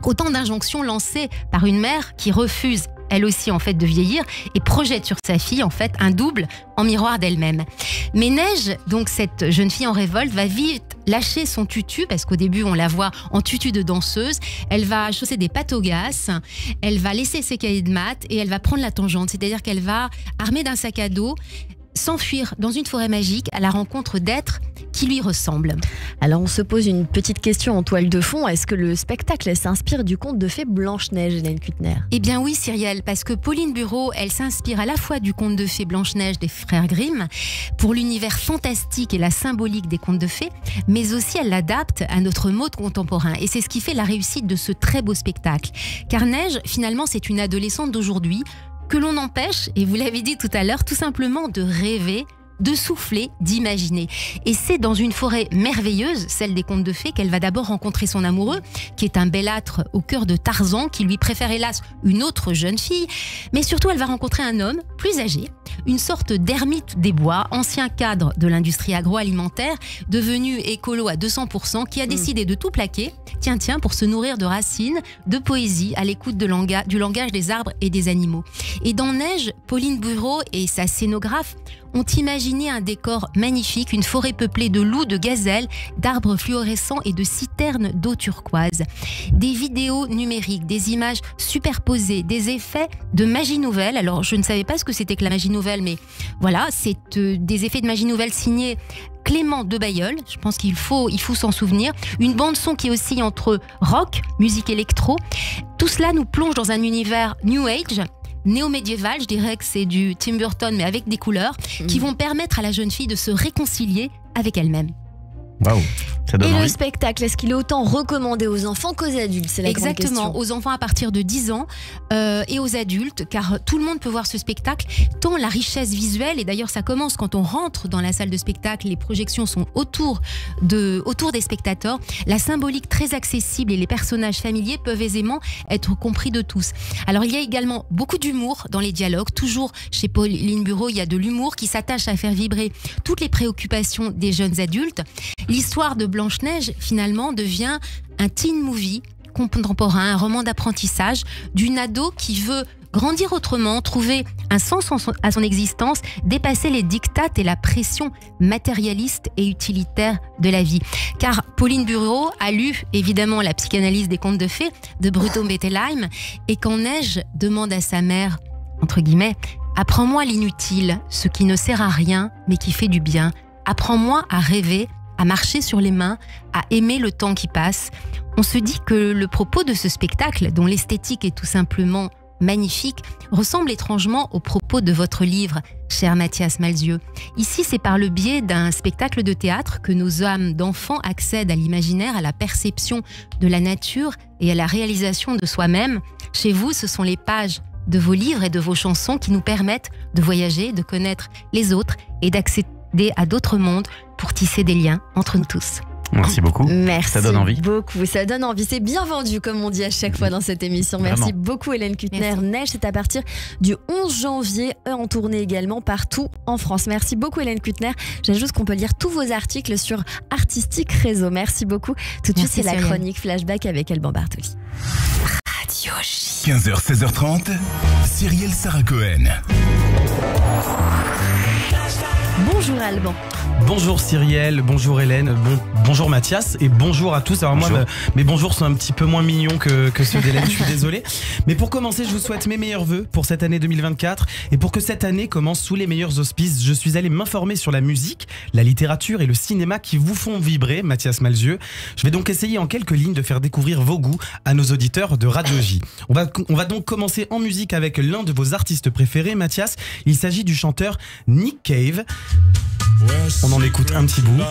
Autant d'injonctions lancées par une mère qui refuse elle aussi en fait de vieillir et projette sur sa fille en fait un double en miroir d'elle-même. Mais Neige, donc cette jeune fille en révolte, va vite lâcher son tutu, parce qu'au début on la voit en tutu de danseuse. Elle va chausser des patogas, elle va laisser ses cahiers de maths et elle va prendre la tangente, c'est-à-dire qu'elle va, armée d'un sac à dos, s'enfuir dans une forêt magique à la rencontre d'êtres qui lui ressemblent. Alors on se pose une petite question en toile de fond. Est-ce que le spectacle s'inspire du conte de fées Blanche-Neige, Hélène Kuttner? Eh bien oui Cyrielle, parce que Pauline Bureau, elle s'inspire à la fois du conte de fées Blanche-Neige des frères Grimm pour l'univers fantastique et la symbolique des contes de fées, mais aussi elle l'adapte à notre mode contemporain. Et c'est ce qui fait la réussite de ce très beau spectacle. Car Neige, finalement, c'est une adolescente d'aujourd'hui que l'on empêche, et vous l'avez dit tout à l'heure, tout simplement de rêver, de souffler, d'imaginer. Et c'est dans une forêt merveilleuse, celle des contes de fées, qu'elle va d'abord rencontrer son amoureux, qui est un belâtre au cœur de Tarzan, qui lui préfère hélas une autre jeune fille. Mais surtout, elle va rencontrer un homme plus âgé, une sorte d'ermite des bois, ancien cadre de l'industrie agroalimentaire, devenu écolo à 200%, qui a décidé de tout plaquer, tiens, pour se nourrir de racines, de poésie, à l'écoute du langage des arbres et des animaux. Et dans Neige, Pauline Bureau et sa scénographe ont imaginé un décor magnifique, une forêt peuplée de loups, de gazelles, d'arbres fluorescents et de citernes d'eau turquoise. Des vidéos numériques, des images superposées, des effets de magie nouvelle. Alors, je ne savais pas ce que c'était que la magie nouvelle, mais voilà, c'est des effets de magie nouvelle signés Clément de Bailleul, je pense qu'il faut s'en souvenir. Une bande-son qui oscille entre rock, musique électro. Tout cela nous plonge dans un univers New Age, néo-médiéval, je dirais que c'est du Tim Burton, mais avec des couleurs, qui vont permettre à la jeune fille de se réconcilier avec elle-même. Waouh, ça donne Et envie. le spectacle, est-ce qu'il est autant recommandé aux enfants qu'aux adultes? C'est la grande Exactement, question. aux enfants à partir de 10 ans et aux adultes, car tout le monde peut voir ce spectacle, tant la richesse visuelle, et d'ailleurs ça commence quand on rentre dans la salle de spectacle, les projections sont autour des spectateurs, la symbolique très accessible et les personnages familiers peuvent aisément être compris de tous. Alors il y a également beaucoup d'humour dans les dialogues, toujours chez Pauline Bureau, il y a de l'humour qui s'attache à faire vibrer toutes les préoccupations des jeunes adultes. L'histoire de Blanche-Neige, finalement, devient un teen movie contemporain, un roman d'apprentissage d'une ado qui veut grandir autrement, trouver un sens à son existence, dépasser les dictates et la pression matérialiste et utilitaire de la vie. Car Pauline Bureau a lu évidemment la psychanalyse des contes de fées de Bruno Bettelheim, et quand Neige demande à sa mère, entre guillemets, « Apprends-moi l'inutile, ce qui ne sert à rien mais qui fait du bien. Apprends-moi à rêver, à marcher sur les mains, à aimer le temps qui passe », on se dit que le propos de ce spectacle, dont l'esthétique est tout simplement magnifique, ressemble étrangement au propos de votre livre, cher Mathias Malzieu. Ici, c'est par le biais d'un spectacle de théâtre que nos âmes d'enfants accèdent à l'imaginaire, à la perception de la nature et à la réalisation de soi-même. Chez vous, ce sont les pages de vos livres et de vos chansons qui nous permettent de voyager, de connaître les autres et d'accéder à d'autres mondes pour tisser des liens entre nous tous. Merci beaucoup. Merci Ça donne envie. beaucoup. Ça donne envie. C'est bien vendu, comme on dit à chaque fois dans cette émission. Merci Vraiment. beaucoup, Hélène Kuttner. Merci. Neige, c'est à partir du 11 janvier, en tournée également partout en France. Merci beaucoup, Hélène Kuttner. J'ajoute qu'on peut lire tous vos articles sur Artistique Réseau. Merci beaucoup. Tout de suite, Merci, c'est la Cyril. chronique Flashback avec Alban Bartoli. Radio J. 15h, 16h30, Cyrielle Sarah Cohen. Bonjour Alban. Bonjour Cyrielle, bonjour Hélène, bonjour Mathias et bonjour à tous. Alors moi, mes bonjours sont un petit peu moins mignons que ceux d'Hélène, je suis désolé. Mais pour commencer, je vous souhaite mes meilleurs vœux pour cette année 2024. Et pour que cette année commence sous les meilleurs auspices, je suis allé m'informer sur la musique, la littérature et le cinéma qui vous font vibrer, Mathias Malzieu. Je vais donc essayer en quelques lignes de faire découvrir vos goûts à nos auditeurs de Radio J. On va donc commencer en musique avec l'un de vos artistes préférés, Mathias. Il s'agit du chanteur Nick Cave. On en écoute un petit bout.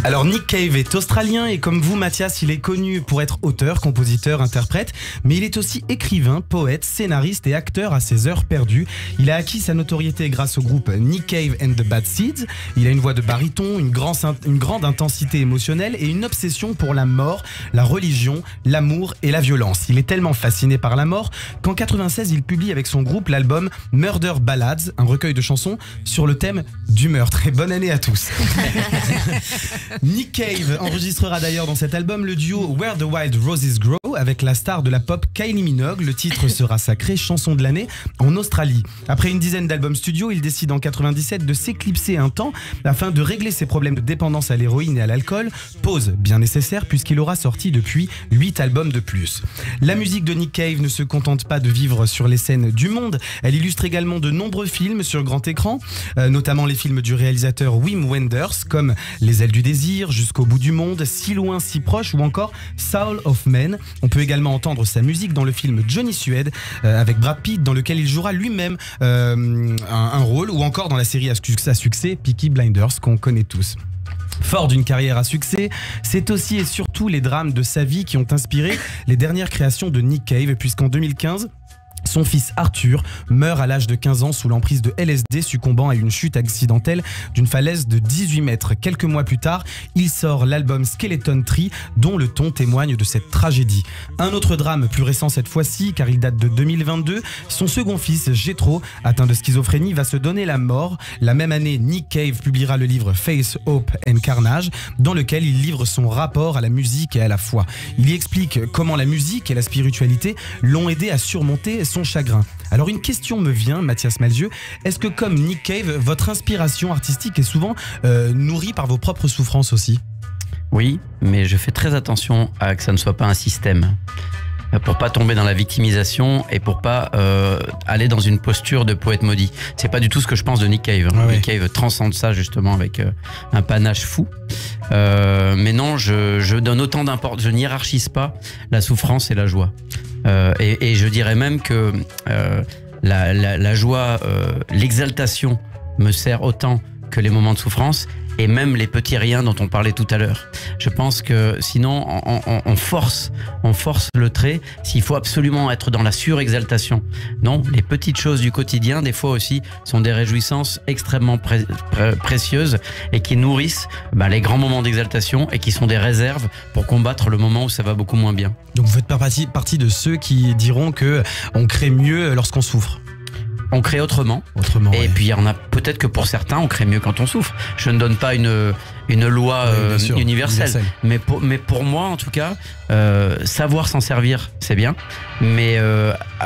Alors Nick Cave est australien et comme vous Mathias, il est connu pour être auteur, compositeur, interprète, mais il est aussi écrivain, poète, scénariste et acteur à ses heures perdues. Il a acquis sa notoriété grâce au groupe Nick Cave and the Bad Seeds. Il a une voix de baryton, une grande intensité émotionnelle et une obsession pour la mort, la religion, l'amour et la violence. Il est tellement fasciné par la mort qu'en 96, il publie avec son groupe l'album Murder Ballads, un recueil de chansons sur le thème du meurtre. Et bonne année à tous. Nick Cave enregistrera d'ailleurs dans cet album le duo Where the Wild Roses Grow avec la star de la pop Kylie Minogue. Le titre sera sacré chanson de l'année en Australie. Après une dizaine d'albums studio, il décide en 97 de s'éclipser un temps afin de régler ses problèmes de dépendance à l'héroïne et à l'alcool. Pause bien nécessaire puisqu'il aura sorti depuis 8 albums de plus. La musique de Nick Cave ne se contente pas de vivre sur les scènes du monde. Elle illustre également de nombreux films sur grand écran, notamment les films du réalisateur Wim Wenders comme Les ailes du désir, Jusqu'au bout du monde, Si loin, si proche ou encore Soul of Men. On peut également entendre sa musique dans le film Johnny Suede avec Brad Pitt dans lequel il jouera lui-même un rôle, ou encore dans la série à succès Peaky Blinders qu'on connaît tous. Fort d'une carrière à succès, c'est aussi et surtout les drames de sa vie qui ont inspiré les dernières créations de Nick Cave, puisqu'en 2015, son fils Arthur meurt à l'âge de 15 ans sous l'emprise de LSD, succombant à une chute accidentelle d'une falaise de 18 mètres. Quelques mois plus tard, il sort l'album Skeleton Tree, dont le ton témoigne de cette tragédie. Un autre drame, plus récent cette fois-ci, car il date de 2022, son second fils, Jethro, atteint de schizophrénie, va se donner la mort. La même année, Nick Cave publiera le livre Faith, Hope and Carnage, dans lequel il livre son rapport à la musique et à la foi. Il y explique comment la musique et la spiritualité l'ont aidé à surmonter son chagrin. Alors une question me vient, Mathias Malzieu, est-ce que comme Nick Cave, votre inspiration artistique est souvent nourrie par vos propres souffrances aussi ? Oui, mais je fais très attention à que ça ne soit pas un système. Pour pas tomber dans la victimisation et pour pas aller dans une posture de poète maudit. C'est pas du tout ce que je pense de Nick Cave. Nick Cave transcende ça justement avec un panache fou. Mais non, je donne autant d'importance, je n'hiérarchise pas la souffrance et la joie. Et je dirais même que la joie, l'exaltation me sert autant que les moments de souffrance et même les petits riens dont on parlait tout à l'heure. Je pense que sinon on force le trait s'il faut absolument être dans la surexaltation. Non, les petites choses du quotidien des fois aussi sont des réjouissances extrêmement précieuses et qui nourrissent les grands moments d'exaltation et qui sont des réserves pour combattre le moment où ça va beaucoup moins bien. Donc vous faites partie de ceux qui diront que on crée mieux lorsqu'on souffre. On crée autrement. Et puis il y en a peut-être que pour certains, on crée mieux quand on souffre. Je ne donne pas une loi universelle. Mais pour moi, en tout cas, savoir s'en servir, c'est bien. Mais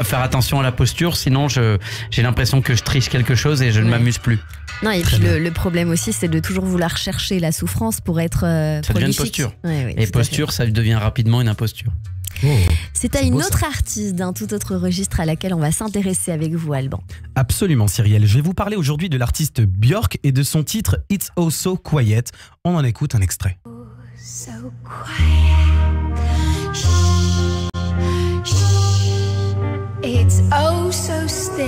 faire attention à la posture, sinon j'ai l'impression que je triche quelque chose et je ne m'amuse plus. Non, et puis le problème aussi, c'est de toujours vouloir chercher la souffrance pour être ça devient une posture. Et posture, ça devient rapidement une imposture. C'est à une autre artiste d'un tout autre registre à laquelle on va s'intéresser avec vous, Alban. Absolument, Cyrielle. Je vais vous parler aujourd'hui de l'artiste Björk et de son titre It's Oh So Quiet. On en écoute un extrait. Oh, so quiet. It's oh so still.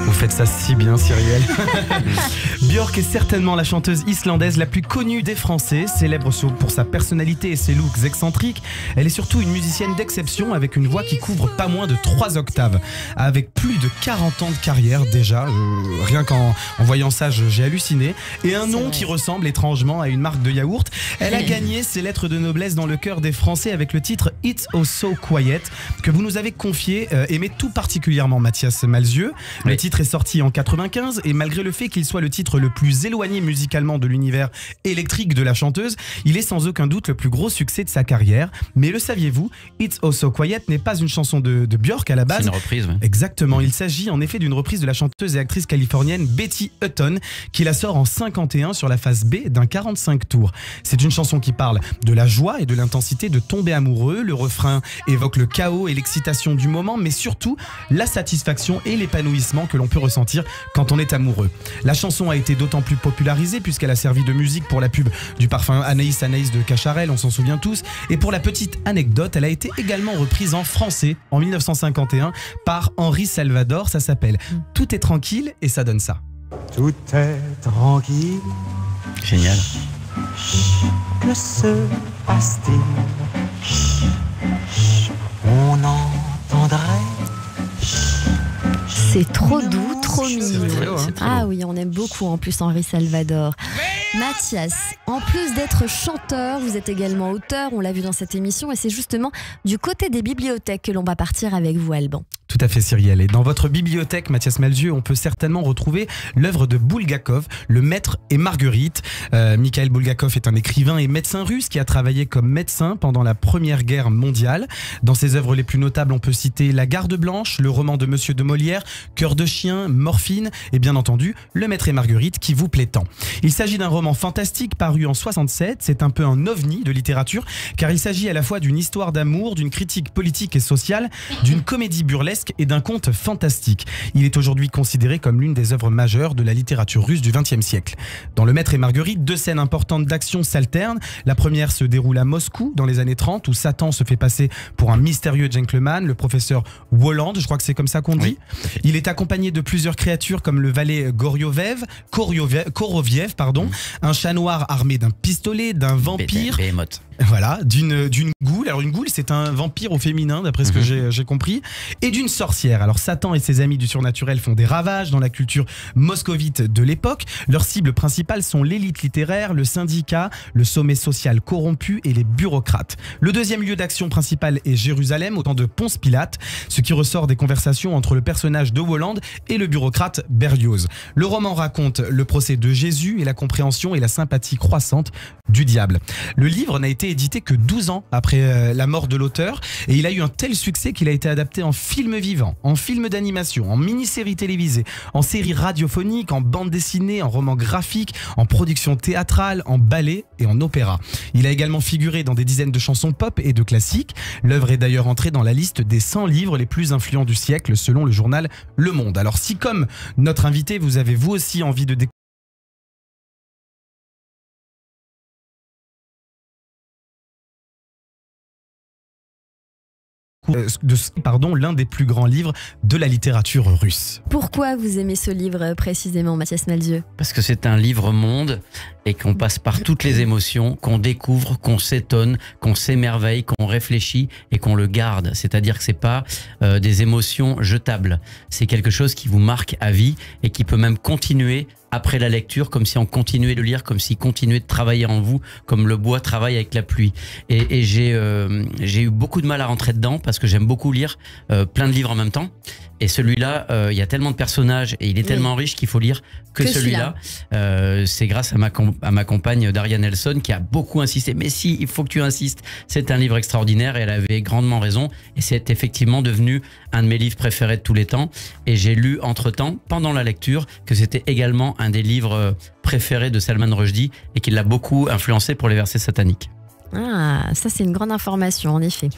Vous faites ça si bien, Cyrielle. Björk est certainement la chanteuse islandaise la plus connue des Français, célèbre pour sa personnalité et ses looks excentriques. Elle est surtout une musicienne d'exception avec une voix qui couvre pas moins de 3 octaves. Avec plus de 40 ans de carrière déjà, rien qu'en voyant ça, j'ai halluciné. Et un nom qui ressemble étrangement à une marque de yaourt. Elle a gagné ses lettres de noblesse dans le cœur des Français avec le titre It's Oh So Quiet que vous nous avez confié, aimé tout particulièrement Mathias Malzieu. Le titre est sorti en 95 et malgré le fait qu'il soit le titre le plus éloigné musicalement de l'univers électrique de la chanteuse, il est sans aucun doute le plus gros succès de sa carrière. Mais le saviez-vous, It's Oh So Quiet n'est pas une chanson de Björk à la base. C'est une reprise. Ouais. Exactement, il s'agit en effet d'une reprise de la chanteuse et actrice californienne Betty Hutton qui la sort en 51 sur la face B d'un 45 tours. C'est une chanson qui parle de la joie et de l'intensité de tomber amoureux. Le refrain évoque le chaos et l'excitation du moment, mais surtout la satisfaction et l'épanouissement que l'on peut ressentir quand on est amoureux. La chanson a été d'autant plus popularisée puisqu'elle a servi de musique pour la pub du parfum Anaïs de Cacharel, on s'en souvient tous. Et pour la petite anecdote, elle a été également reprise en français en 1951 par Henri Salvador. Ça s'appelle Tout est tranquille et ça donne ça. Tout est tranquille. Génial. Que se passe-t-il? On entendrait. C'est trop doux, trop mignon. Ah beau. oui, on aime beaucoup en plus Henri Salvador. Mathias, en plus d'être chanteur, vous êtes également auteur, on l'a vu dans cette émission, et c'est justement du côté des bibliothèques que l'on va partir avec vous, Alban. Tout à fait, Cyrielle. Et dans votre bibliothèque, Mathias Malzieu, on peut certainement retrouver l'œuvre de Bulgakov, Le Maître et Marguerite. Mikhail Bulgakov est un écrivain et médecin russe qui a travaillé comme médecin pendant la Première Guerre mondiale. Dans ses œuvres les plus notables, on peut citer La Garde Blanche, le roman de Monsieur de Molière, Cœur de chien, Morphine et bien entendu Le Maître et Marguerite qui vous plaît tant. Il s'agit d'un roman fantastique paru en 67. C'est un peu un ovni de littérature car il s'agit à la fois d'une histoire d'amour, d'une critique politique et sociale, d'une comédie burlesque et d'un conte fantastique. Il est aujourd'hui considéré comme l'une des œuvres majeures de la littérature russe du XXe siècle. Dans Le Maître et Marguerite, 2 scènes importantes d'action s'alternent. La première se déroule à Moscou dans les années 30 où Satan se fait passer pour un mystérieux gentleman, le professeur Wolland, je crois que c'est comme ça qu'on dit. Oui. Il est accompagné de plusieurs créatures comme le valet Koroviev, un chat noir armé d'un pistolet, d'un vampire. Voilà, d'une goule. Alors une goule, c'est un vampire au féminin, d'après ce que j'ai compris, et d'une sorcière. Alors Satan et ses amis du surnaturel font des ravages dans la culture moscovite de l'époque. Leurs cibles principales sont l'élite littéraire, le syndicat, le sommet social corrompu et les bureaucrates. Le deuxième lieu d'action principal est Jérusalem, au temps de Ponce Pilate, ce qui ressort des conversations entre le personnage de Wolland et le bureaucrate Berlioz. Le roman raconte le procès de Jésus et la compréhension et la sympathie croissante du diable. Le livre n'a été édité que 12 ans après la mort de l'auteur et il a eu un tel succès qu'il a été adapté en film vivant, en film d'animation, en mini-série télévisée, en série radiophonique, en bande dessinée, en roman graphique, en production théâtrale, en ballet et en opéra. Il a également figuré dans des dizaines de chansons pop et de classiques. L'œuvre est d'ailleurs entrée dans la liste des 100 livres les plus influents du siècle selon le journal Le Monde. Alors si comme notre invité, vous avez vous aussi envie de découvrir l'un des plus grands livres de la littérature russe. Pourquoi vous aimez ce livre précisément, Mathias Malzieu ? Parce que c'est un livre-monde et qu'on passe par toutes les émotions, qu'on découvre, qu'on s'étonne, qu'on s'émerveille, qu'on réfléchit et qu'on le garde. C'est-à-dire que c'est pas des émotions jetables. C'est quelque chose qui vous marque à vie et qui peut même continuer après la lecture, comme si on continuait de lire, comme s'il continuait de travailler en vous, comme le bois travaille avec la pluie. Et j'ai eu beaucoup de mal à rentrer dedans parce que j'aime beaucoup lire plein de livres en même temps. Et celui-là, il y a tellement de personnages et il est tellement riche qu'il faut lire que celui-là. C'est grâce à ma compagne Daria Nelson qui a beaucoup insisté. Mais si, il faut que tu insistes. C'est un livre extraordinaire et elle avait grandement raison. Et c'est effectivement devenu un de mes livres préférés de tous les temps. Et j'ai lu entre-temps, pendant la lecture, que c'était également un des livres préférés de Salman Rushdie et qui l'a beaucoup influencé pour les versets sataniques. Ah, ça c'est une grande information en effet.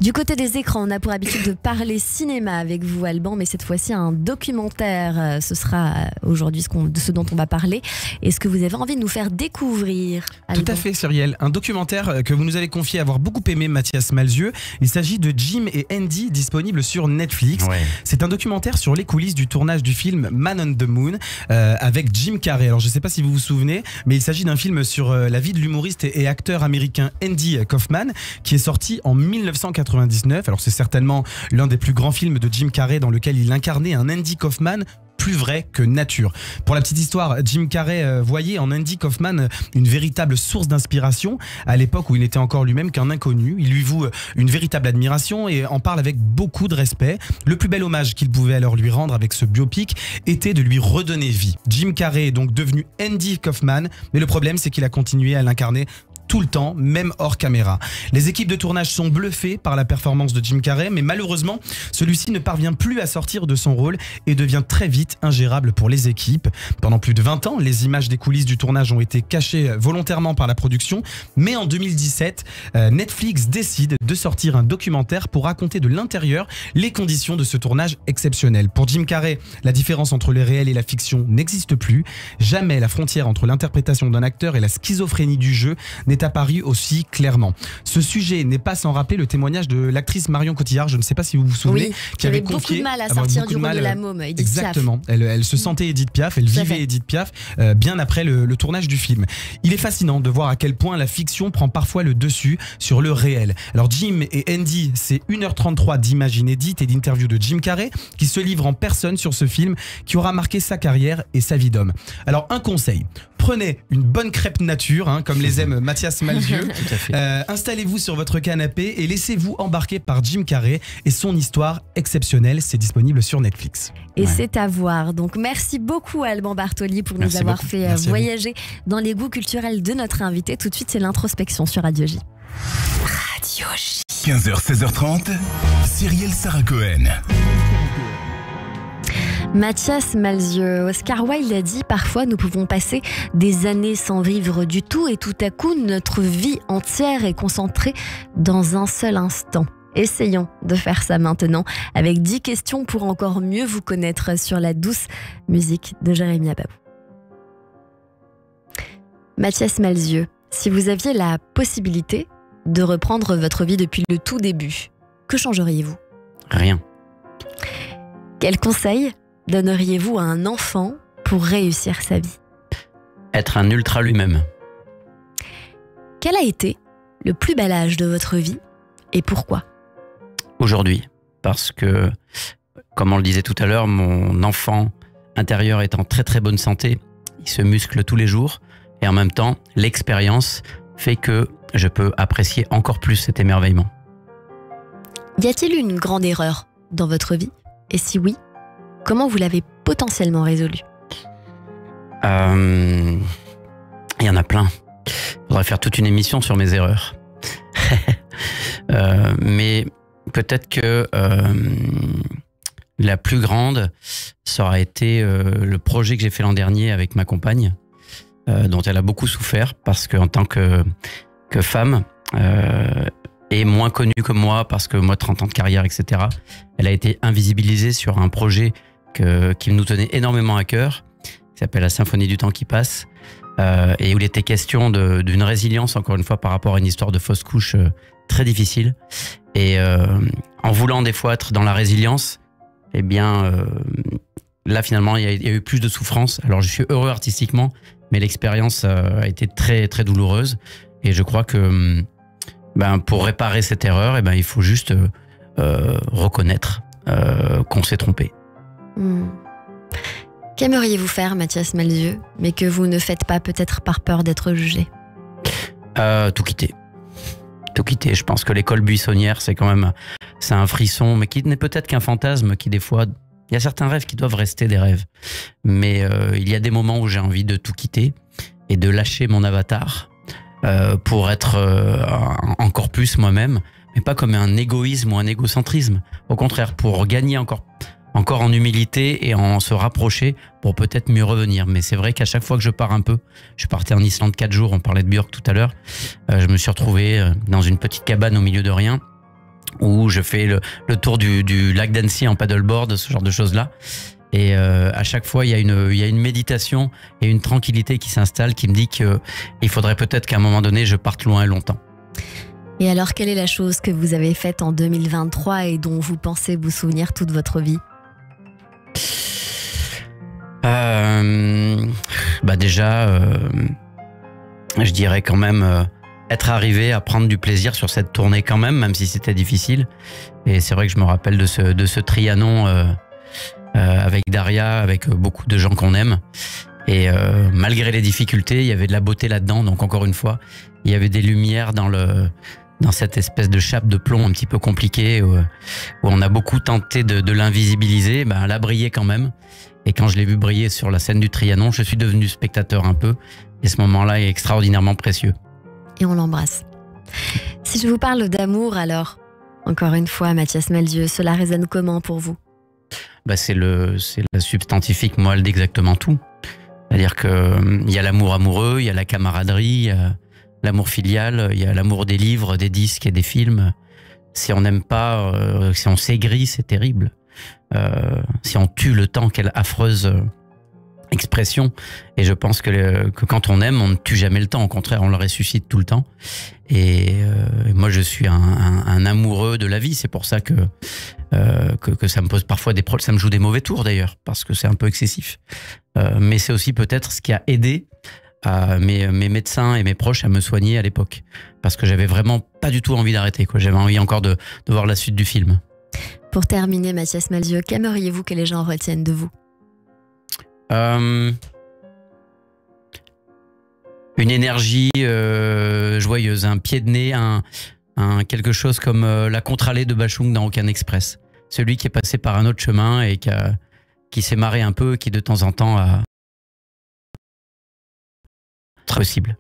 Du côté des écrans, on a pour habitude de parler cinéma avec vous, Alban, mais cette fois-ci un documentaire. Ce sera aujourd'hui de ce dont on va parler. Est-ce que vous avez envie de nous faire découvrir, Alban ? Tout à fait, Cyrielle. Un documentaire que vous nous avez confié avoir beaucoup aimé, Mathias Malzieu. Il s'agit de Jim et Andy, disponible sur Netflix. Ouais. C'est un documentaire sur les coulisses du tournage du film Man on the Moon avec Jim Carrey. Alors je ne sais pas si vous vous souvenez, mais il s'agit d'un film sur la vie de l'humoriste et acteur américain Andy Kaufman, qui est sorti en 1999. Alors c'est certainement l'un des plus grands films de Jim Carrey dans lequel il incarnait un Andy Kaufman plus vrai que nature. Pour la petite histoire, Jim Carrey voyait en Andy Kaufman une véritable source d'inspiration à l'époque où il n'était encore lui-même qu'un inconnu. Il lui voue une véritable admiration et en parle avec beaucoup de respect. Le plus bel hommage qu'il pouvait alors lui rendre avec ce biopic était de lui redonner vie. Jim Carrey est donc devenu Andy Kaufman, mais le problème c'est qu'il a continué à l'incarner tout le temps, même hors caméra. Les équipes de tournage sont bluffées par la performance de Jim Carrey, mais malheureusement, celui-ci ne parvient plus à sortir de son rôle et devient très vite ingérable pour les équipes. Pendant plus de 20 ans, les images des coulisses du tournage ont été cachées volontairement par la production, mais en 2017, Netflix décide de sortir un documentaire pour raconter de l'intérieur les conditions de ce tournage exceptionnel. Pour Jim Carrey, la différence entre le réel et la fiction n'existe plus. Jamais la frontière entre l'interprétation d'un acteur et la schizophrénie du jeu n'est apparu aussi clairement. Ce sujet n'est pas sans rappeler le témoignage de l'actrice Marion Cotillard, je ne sais pas si vous vous souvenez, oui, qui avait beaucoup de mal à sortir du rôle de la môme, Edith Piaf. Exactement, elle se sentait Edith Piaf, elle vivait Edith Piaf bien après le tournage du film. Il est fascinant de voir à quel point la fiction prend parfois le dessus sur le réel. Alors Jim et Andy, c'est 1h33 d'images inédites et d'interviews de Jim Carrey qui se livre en personne sur ce film qui aura marqué sa carrière et sa vie d'homme. Alors un conseil, prenez une bonne crêpe nature, comme les aime Mathias Malzieu. Installez-vous sur votre canapé et laissez-vous embarquer par Jim Carrey et son histoire exceptionnelle. C'est disponible sur Netflix. Et c'est à voir. Donc merci beaucoup Alban Bartoli pour nous avoir fait voyager dans les goûts culturels de notre invité. Tout de suite, c'est l'introspection sur Radio J. Radio J. 15h, 16h30, Cyrielle Sarah Cohen. Mathias Malzieu, Oscar Wilde a dit « Parfois nous pouvons passer des années sans vivre du tout et tout à coup notre vie entière est concentrée dans un seul instant ». Essayons de faire ça maintenant avec 10 questions pour encore mieux vous connaître sur la douce musique de Jérémy Ababou. Mathias Malzieu, si vous aviez la possibilité de reprendre votre vie depuis le tout début, que changeriez-vous ? Rien. Quel conseil donneriez-vous à un enfant pour réussir sa vie ? Être un ultra lui-même. Quel a été le plus bel âge de votre vie et pourquoi ? Aujourd'hui, parce que, comme on le disait tout à l'heure, mon enfant intérieur est en très très bonne santé. Il se muscle tous les jours et en même temps, l'expérience fait que je peux apprécier encore plus cet émerveillement. Y a-t-il une grande erreur dans votre vie ? Et si oui, comment vous l'avez potentiellement résolue ? Il y en a plein. Il faudrait faire toute une émission sur mes erreurs. Mais peut-être que la plus grande, ça aura été le projet que j'ai fait l'an dernier avec ma compagne, dont elle a beaucoup souffert parce qu'en tant que femme, et moins connue que moi parce que moi 30 ans de carrière, etc. Elle a été invisibilisée sur un projet qui nous tenait énormément à cœur, qui s'appelle La Symphonie du temps qui passe, et où il était question d'une résilience, encore une fois, par rapport à une histoire de fausse couche très difficile. Et en voulant des fois être dans la résilience, eh bien, là finalement, il y a eu plus de souffrance. Alors je suis heureux artistiquement, mais l'expérience a été très très douloureuse. Et je crois que pour réparer cette erreur, il faut juste reconnaître qu'on s'est trompé. Qu'aimeriez-vous faire, Mathias Malzieu, mais que vous ne faites pas, peut-être par peur d'être jugé? Tout quitter. Tout quitter. Je pense que l'école buissonnière, c'est un frisson, mais qui n'est peut-être qu'un fantasme, qui des fois, il y a certains rêves qui doivent rester des rêves. Mais il y a des moments où j'ai envie de tout quitter et de lâcher mon avatar pour être encore plus moi-même, mais pas comme un égoïsme ou un égocentrisme. Au contraire, pour gagner encore en humilité et en se rapprocher pour peut-être mieux revenir. Mais c'est vrai qu'à chaque fois que je pars un peu, je partais en Islande 4 jours, on parlait de Björk tout à l'heure, je me suis retrouvé dans une petite cabane au milieu de rien, où je fais le tour du lac d'Annecy en paddleboard, ce genre de choses-là. Et à chaque fois, il y a une méditation et une tranquillité qui s'installe, qui me dit qu'il faudrait peut-être qu'à un moment donné, je parte loin et longtemps. Et alors, quelle est la chose que vous avez faite en 2023 et dont vous pensez vous souvenir toute votre vie? Déjà, je dirais quand même être arrivé à prendre du plaisir sur cette tournée quand même si c'était difficile. Et c'est vrai que je me rappelle de ce Trianon avec Daria, avec beaucoup de gens qu'on aime. Et malgré les difficultés, il y avait de la beauté là-dedans. Donc encore une fois, il y avait des lumières dans cette espèce de chape de plomb un petit peu compliquée où on a beaucoup tenté de l'invisibiliser. Elle a brillé quand même. Et quand je l'ai vu briller sur la scène du Trianon, je suis devenu spectateur un peu. Et ce moment-là est extraordinairement précieux. Et on l'embrasse. Si je vous parle d'amour, alors, encore une fois, Mathias Malzieu, cela résonne comment pour vous? C'est la substantifique moelle d'exactement tout. C'est-à-dire qu'il y a l'amour amoureux, il y a la camaraderie, il y a l'amour filial, il y a l'amour des livres, des disques et des films. Si on n'aime pas, si on s'aigrit, c'est terrible. Si on tue le temps, quelle affreuse expression. Et je pense que quand on aime, on ne tue jamais le temps. Au contraire, on le ressuscite tout le temps. Et moi, je suis un amoureux de la vie. C'est pour ça que ça me pose parfois des problèmes. Ça me joue des mauvais tours d'ailleurs, parce que c'est un peu excessif. Mais c'est aussi peut-être ce qui a aidé mes médecins et mes proches à me soigner à l'époque. Parce que j'avais vraiment pas du tout envie d'arrêter. J'avais envie encore de voir la suite du film. Pour terminer, Mathias Malzieu, qu'aimeriez-vous que les gens retiennent de vous? Une énergie joyeuse, un pied de nez, quelque chose comme la contre-allée de Bachung dans Aucun Express. Celui qui est passé par un autre chemin et qui s'est marré un peu, qui de temps en temps a possible.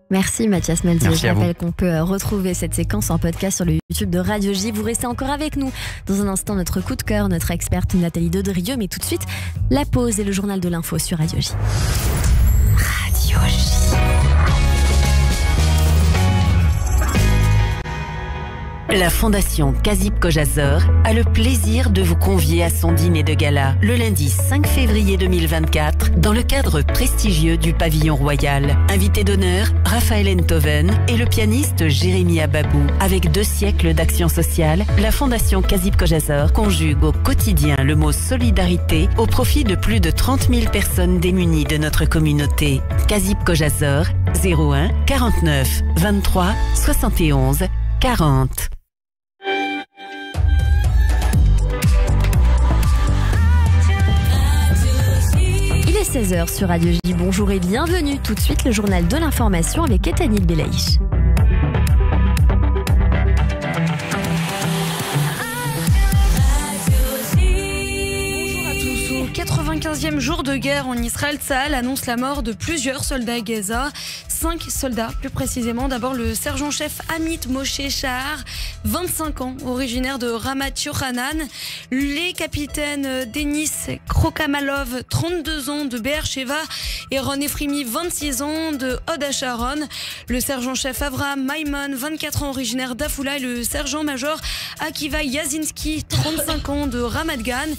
Merci Mathias Malzieu. Merci. Je rappelle qu'on peut retrouver cette séquence en podcast sur le YouTube de Radio J. Vous restez encore avec nous. Dans un instant, notre coup de cœur, notre experte Nathalie Daudrieux. Mais tout de suite, la pause et le journal de l'info sur Radio J. Radio J. La Fondation Kazip Kojazor a le plaisir de vous convier à son dîner de gala le lundi 5 février 2024 dans le cadre prestigieux du Pavillon Royal. Invité d'honneur, Raphaël Enthoven et le pianiste Jérémy Ababou. Avec 2 siècles d'action sociale, la Fondation Kazip Kojazor conjugue au quotidien le mot solidarité au profit de plus de 30 000 personnes démunies de notre communauté. Kazip Kojazor, 01 49 23 71 40. Il est 16h sur Radio J. Bonjour et bienvenue. Tout de suite, le journal de l'information avec Etanil Belaïch. Bonjour à tous. Au 95e jour de guerre en Israël, Tsahal annonce la mort de plusieurs soldats à Gaza. 5 soldats, plus précisément. D'abord, le sergent-chef Amit Moshe Shahar, 25 ans, originaire de Ramat Yochanan. Les capitaines Denis Krokamalov, 32 ans, de Be'er Sheva, et Ron Efrimi, 26 ans, de Hod HaSharon. Le sergent-chef Avraham Maimon, 24 ans, originaire d'Afoula, et le sergent-major Akiva Yazinski, 35 ans, de Ramat Gan.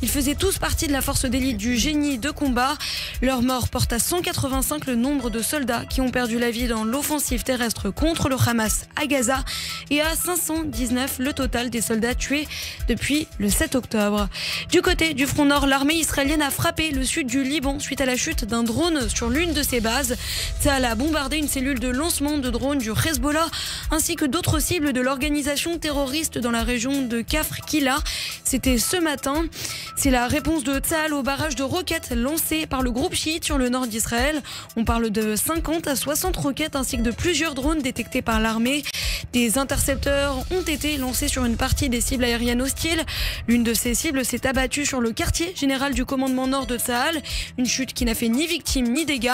Ils faisaient tous partie de la force d'élite d'Italie du génie de combat. Leur mort porte à 185 le nombre de soldats qui ont perdu la vie dans l'offensive terrestre contre le Hamas à Gaza et à 519 le total des soldats tués depuis le 7 octobre. Du côté du front nord, l'armée israélienne a frappé le sud du Liban suite à la chute d'un drone sur l'une de ses bases. Tzahal a bombardé une cellule de lancement de drones du Hezbollah ainsi que d'autres cibles de l'organisation terroriste dans la région de Kafr Kila. C'était ce matin. C'est la réponse de Tzahal au barrage de roquettes lancé par le groupe chiite sur le nord d'Israël. On parle de 50 à 60 roquettes ainsi que de plusieurs drones détectés par l'armée. Des intercepteurs ont été lancés sur une partie des cibles aériennes hostiles. L'une de ces cibles s'est abattue sur le quartier général du commandement nord de Tzahal. Une chute qui n'a fait ni victime ni dégâts.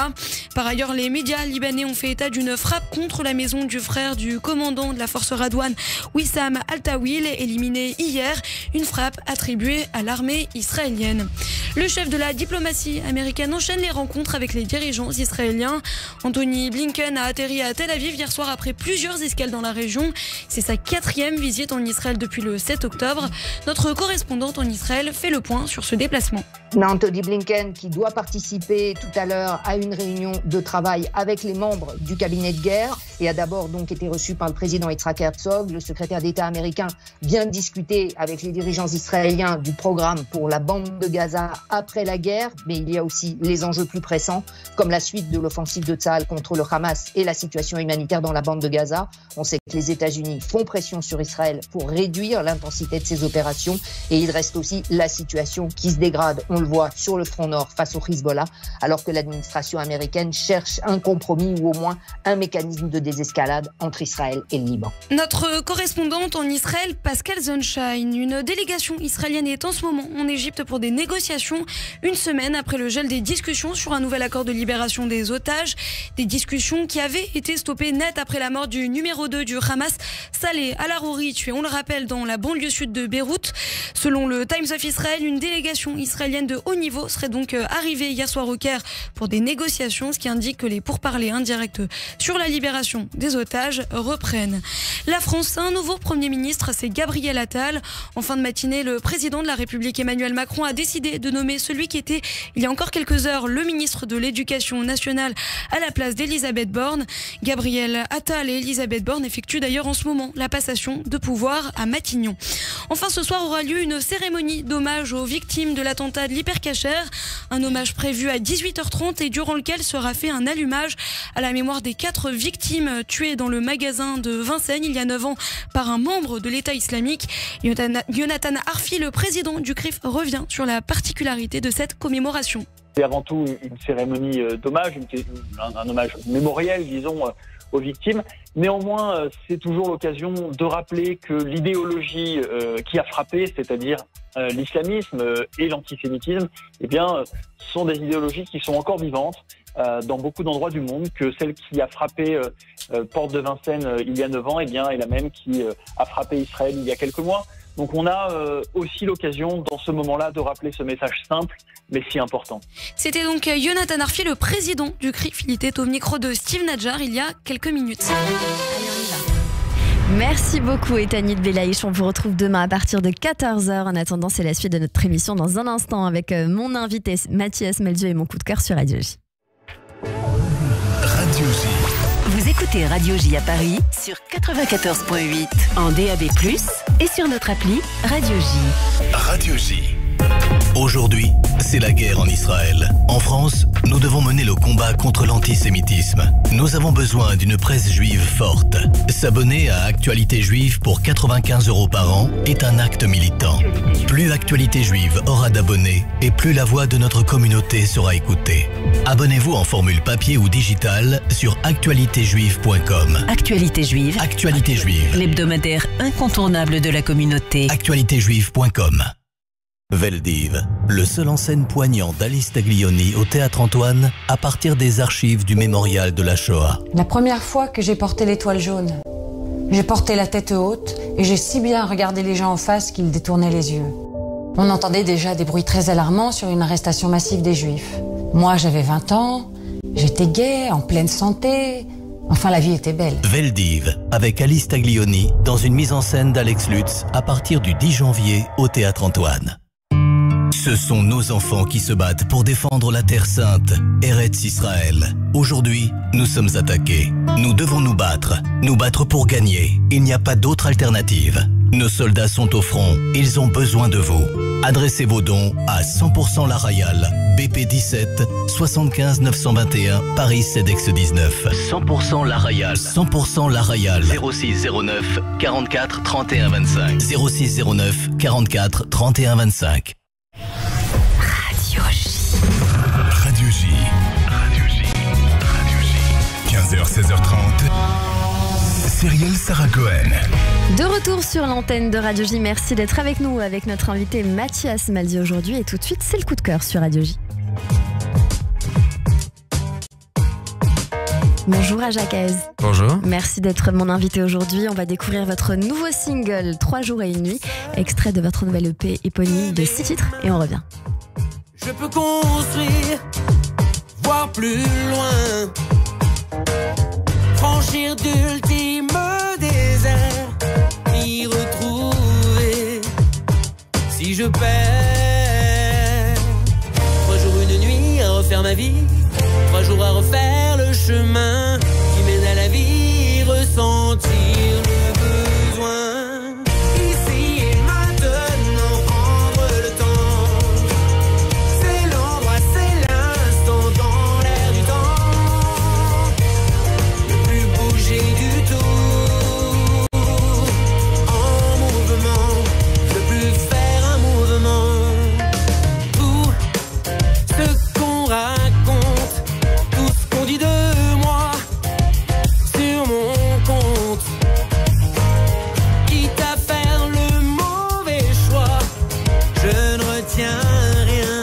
Par ailleurs, les médias libanais ont fait état d'une frappe contre la maison du frère du commandant de la force Radouane, Wissam Al-Tawil, éliminé hier. Une frappe attribuée à l'armée israélienne. Le chef de la diplomatie américaine enchaîne les rencontres avec les dirigeants israéliens. Anthony Blinken a atterri à Tel Aviv hier soir après plusieurs escales dans la région. C'est sa 4e visite en Israël depuis le 7 octobre. Notre correspondante en Israël fait le point sur ce déplacement. Anthony Blinken qui doit participer tout à l'heure à une réunion de travail avec les membres du cabinet de guerre et a d'abord donc été reçu par le président Yitzhak Herzog. Le secrétaire d'État américain vient de discuter avec les dirigeants israéliens du programme pour la bande de Gaza après la guerre, mais il y a aussi les enjeux plus pressants comme la suite de l'offensive de Tzahal contre le Hamas et la situation humanitaire dans la bande de Gaza. On sait que les États-Unis font pression sur Israël pour réduire l'intensité de ces opérations et il reste aussi la situation qui se dégrade, on le voit sur le front nord face au Hezbollah, alors que l'administration américaine cherche un compromis ou au moins un mécanisme de désescalade entre Israël et le Liban. Notre correspondante en Israël, Pascal Sunshine. Une délégation israélienne est en ce moment en Égypte pour des négociations, une semaine après le gel des discussions sur un nouvel accord de libération des otages. Des discussions qui avaient été stoppées net après la mort du numéro 2 du Hamas, Saleh Al-Arouri, tué, on le rappelle, dans la banlieue sud de Beyrouth. Selon le Times of Israel, une délégation israélienne de haut niveau serait donc arrivée hier soir au Caire pour des négociations, ce qui indique que les pourparlers indirects sur la libération des otages reprennent. La France a un nouveau Premier ministre, c'est Gabriel Attal. En fin de matinée, le président de la République Emmanuel Macron a décidé de nommer celui qui était, il y a encore quelques heures, le ministre de l'Éducation nationale à la place d'Elisabeth Borne. Gabriel Attal et Elisabeth Borne effectuent d'ailleurs en ce moment la passation de pouvoir à Matignon. Enfin, ce soir aura lieu une cérémonie d'hommage aux victimes de l'attentat de l'Hypercacher. Un hommage prévu à 18h30 et durant lequel sera fait un allumage à la mémoire des 4 victimes tuées dans le magasin de Vincennes il y a 9 ans par un membre de l'État islamique. Yonatan Arfi, le président du CRIF, revient sur la particularité de cette commémoration. C'est avant tout une cérémonie d'hommage, un hommage mémoriel, disons, aux victimes. Néanmoins, c'est toujours l'occasion de rappeler que l'idéologie qui a frappé, c'est-à-dire l'islamisme et l'antisémitisme, eh bien, sont des idéologies qui sont encore vivantes dans beaucoup d'endroits du monde, que celle qui a frappé Porte de Vincennes il y a 9 ans, eh bien, est la même qui a frappé Israël il y a quelques mois. Donc on a aussi l'occasion dans ce moment-là de rappeler ce message simple mais si important. C'était donc Yonatan Arfi, le président du CRIF. Il était au micro de Steve Nadjar il y a quelques minutes. Allez, on y va. Merci beaucoup Etanit Belaïch. On vous retrouve demain à partir de 14h. En attendant, c'est la suite de notre émission dans un instant avec mon invité Mathias Melzieu et mon coup de cœur sur Radio J. Radio J. Vous écoutez Radio J à Paris sur 94.8 en DAB+, et sur notre appli Radio J. Radio J. Aujourd'hui, c'est la guerre en Israël. En France, nous devons mener le combat contre l'antisémitisme. Nous avons besoin d'une presse juive forte. S'abonner à Actualité Juive pour 95 € par an est un acte militant. Plus Actualité Juive aura d'abonnés et plus la voix de notre communauté sera écoutée. Abonnez-vous en formule papier ou digitale sur actualitéjuive.com. Actualité Juive. Actualité Juive. L'hebdomadaire incontournable de la communauté. Actualitéjuive.com. Veldiv, le seul en scène poignant d'Alice Taglioni au Théâtre Antoine à partir des archives du mémorial de la Shoah. La première fois que j'ai porté l'étoile jaune, j'ai porté la tête haute et j'ai si bien regardé les gens en face qu'ils détournaient les yeux. On entendait déjà des bruits très alarmants sur une arrestation massive des Juifs. Moi, j'avais 20 ans, j'étais gaie, en pleine santé. Enfin, la vie était belle. Veldiv, avec Alice Taglioni, dans une mise en scène d'Alex Lutz à partir du 10 janvier au Théâtre Antoine. Ce sont nos enfants qui se battent pour défendre la terre sainte, Eretz Israël. Aujourd'hui, nous sommes attaqués. Nous devons nous battre pour gagner. Il n'y a pas d'autre alternative. Nos soldats sont au front, ils ont besoin de vous. Adressez vos dons à 100% La Royale, BP 17 75 921 Paris CEDEX 19. 100% La Royale. 100% La Royale. 06 09 44 31 25. 06 09 44 31 25. Radio J. 15h, 16h30. Cyrielle Sarah Cohen. De retour sur l'antenne de Radio J. Merci d'être avec nous, avec notre invité Mathias Malzieu aujourd'hui. Et tout de suite, c'est le coup de cœur sur Radio J. Bonjour à Jacques Aez. Bonjour. Merci d'être mon invité aujourd'hui. On va découvrir votre nouveau single 3 jours et une nuit, extrait de votre nouvelle EP éponyme de 6 titres, et on revient. Je peux construire, voir plus loin, franchir d'ultimes déserts, m'y retrouver si je perds. 3 jours, une nuit à refaire ma vie, 3 jours à refaire le chemin qui mène à la vie, ressentir le besoin. Ici et maintenant, prendre le temps. C'est l'endroit, c'est l'instant dans l'air du temps. Ne plus bouger du tout. En mouvement, ne plus faire un mouvement. Tout ce qu'on raconte, tout ce qu'on dit de moi sur mon compte, quitte à faire le mauvais choix, je ne retiens rien,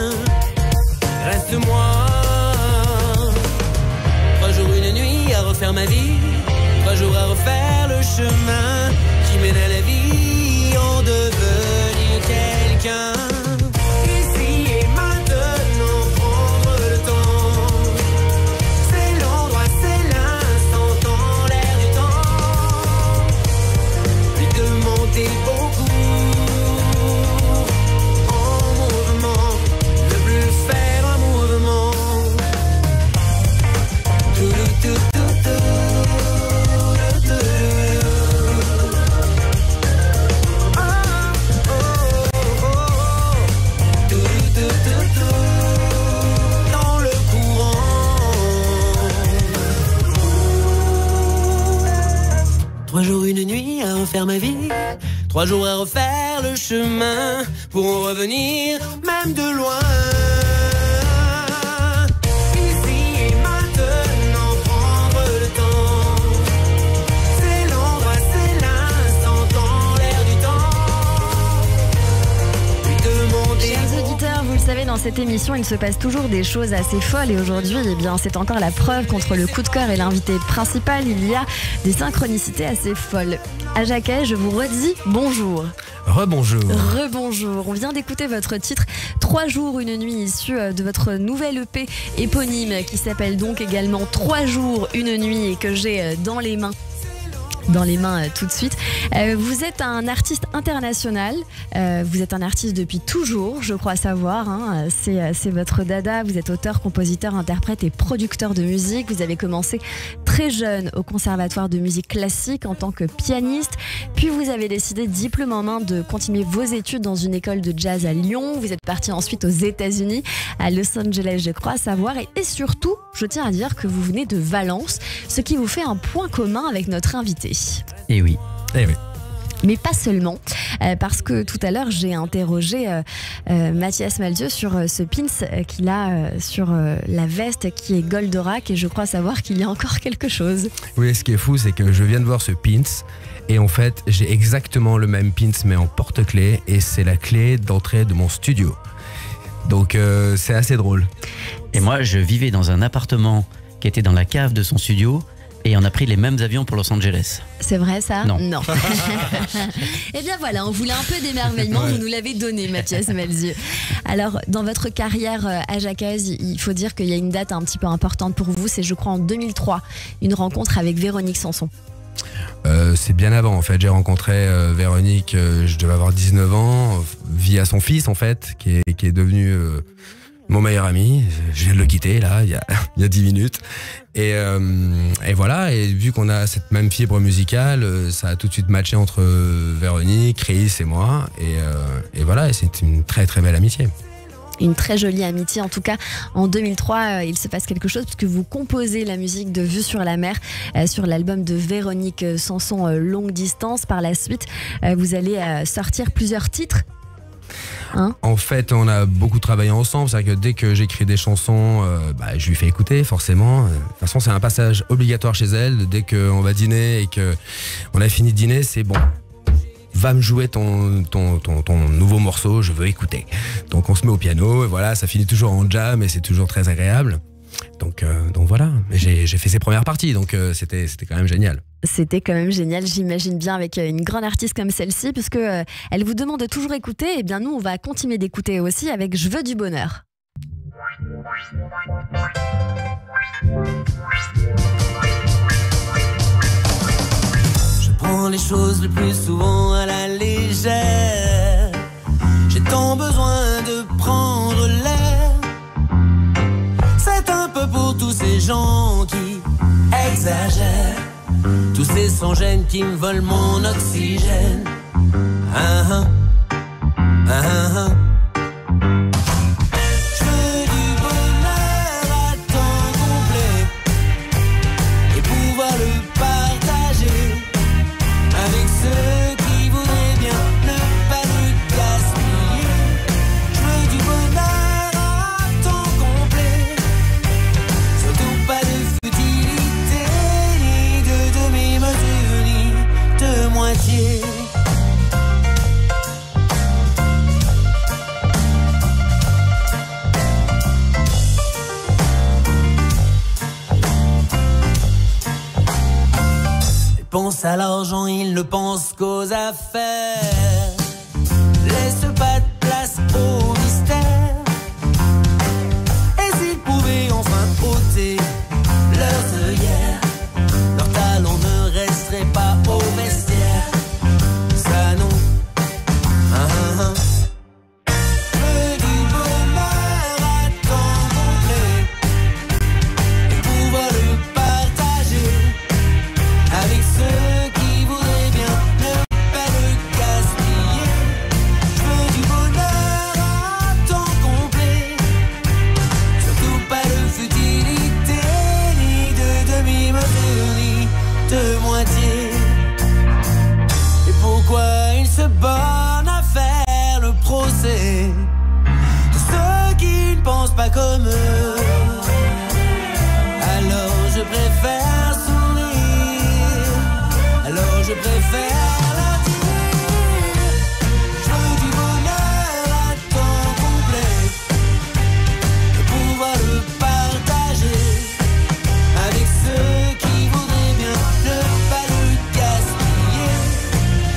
reste moi. 3 jours, une nuit à refaire ma vie, 3 jours à refaire le chemin qui mène à la vie, en devenir quelqu'un. Ici et maintenant, prendre le temps. C'est l'endroit, c'est l'instant dans l'air du temps. Lui demander beaucoup. En mouvement, ne plus faire un mouvement. Tout, tout, tout, tout, tout. Dans le courant. 3 jours, une nuit à refaire ma vie, 3 jours à refaire le chemin pour en revenir même de loin. Ici et maintenant, prendre le temps. C'est l'endroit, c'est l'instant dans l'air du temps. Lui demander. Chers auditeurs, vous le savez, dans cette émission, il se passe toujours des choses assez folles. Et aujourd'hui, eh bien, c'est encore la preuve contre le coup de cœur et l'invité principal. Il y a des synchronicités assez folles. À Jacques Aez, je vous redis bonjour. Rebonjour. Rebonjour. On vient d'écouter votre titre 3 jours, une nuit, issu de votre nouvelle EP éponyme qui s'appelle donc également 3 jours, une nuit et que j'ai dans les mains. Tout de suite. Vous êtes un artiste international, vous êtes un artiste depuis toujours, je crois savoir, hein. C'est votre dada, vous êtes auteur, compositeur, interprète et producteur de musique. Vous avez commencé très jeune au conservatoire de musique classique en tant que pianiste, puis vous avez décidé, diplôme en main, de continuer vos études dans une école de jazz à Lyon. Vous êtes parti ensuite aux États-Unis, à Los Angeles, je crois savoir, et surtout, je tiens à dire que vous venez de Valence, ce qui vous fait un point commun avec notre invité. Et oui. Eh oui. Mais pas seulement, parce que tout à l'heure j'ai interrogé Mathias Malzieu sur ce pins qu'il a sur la veste qui est Goldorak, et je crois savoir qu'il y a encore quelque chose. Oui, ce qui est fou, c'est que je viens de voir ce pins et en fait j'ai exactement le même pins mais en porte-clés, et c'est la clé d'entrée de mon studio. Donc c'est assez drôle. Et moi je vivais dans un appartement qui était dans la cave de son studio. Et on a pris les mêmes avions pour Los Angeles. C'est vrai ça ? Non. Eh bien voilà, on voulait un peu d'émerveillement, vous nous l'avez donné, Mathias Malzieu. Alors, dans votre carrière à Jacques Aez, il faut dire qu'il y a une date un petit peu importante pour vous, c'est je crois en 2003, une rencontre avec Véronique Sanson. C'est bien avant en fait. J'ai rencontré Véronique, je devais avoir 19 ans, via son fils en fait, qui est devenu mon meilleur ami. Je viens de le quitter là, il y a 10 minutes. Et voilà, et vu qu'on a cette même fibre musicale, ça a tout de suite matché entre Véronique, Chris et moi. Et voilà, et c'est une très très belle amitié. Une très jolie amitié. En tout cas, en 2003, il se passe quelque chose puisque vous composez la musique de Vue sur la mer sur l'album de Véronique Sanson, Longue Distance. Par la suite, vous allez sortir plusieurs titres. En fait, on a beaucoup travaillé ensemble. C'est-à-dire que dès que j'écris des chansons, je lui fais écouter, forcément. De toute façon, c'est un passage obligatoire chez elle. Dès qu'on va dîner et qu'on a fini de dîner, c'est bon. Va me jouer ton nouveau morceau, je veux écouter. Donc on se met au piano, et voilà, ça finit toujours en jam et c'est toujours très agréable. Donc voilà, j'ai fait ses premières parties, donc c'était quand même génial. C'était quand même génial, j'imagine bien, avec une grande artiste comme celle-ci, puisque elle vous demande de toujours écouter. Et bien nous, on va continuer d'écouter aussi avec Je veux du bonheur. Prends les choses le plus souvent à la légère. J'ai tant besoin de prendre l'air. C'est un peu pour tous ces gens qui exagèrent, tous ces sans-gêne qui me volent mon oxygène. Ah, ah, ah, ah. Pense à l'argent, il ne pense qu'aux affaires. Laisse pas de place au mystère. Et s'ils pouvaient enfin ôter leurs œillères, leur talent ne resterait pas au vestiaire. Ça non. Ah, ah, ah. Bonne à faire le procès de ceux qui ne pensent pas comme eux. Alors je préfère sourire, alors je préfère leur dire je veux du bonheur à temps complet et pouvoir le partager avec ceux qui voudraient bien ne pas le gaspiller.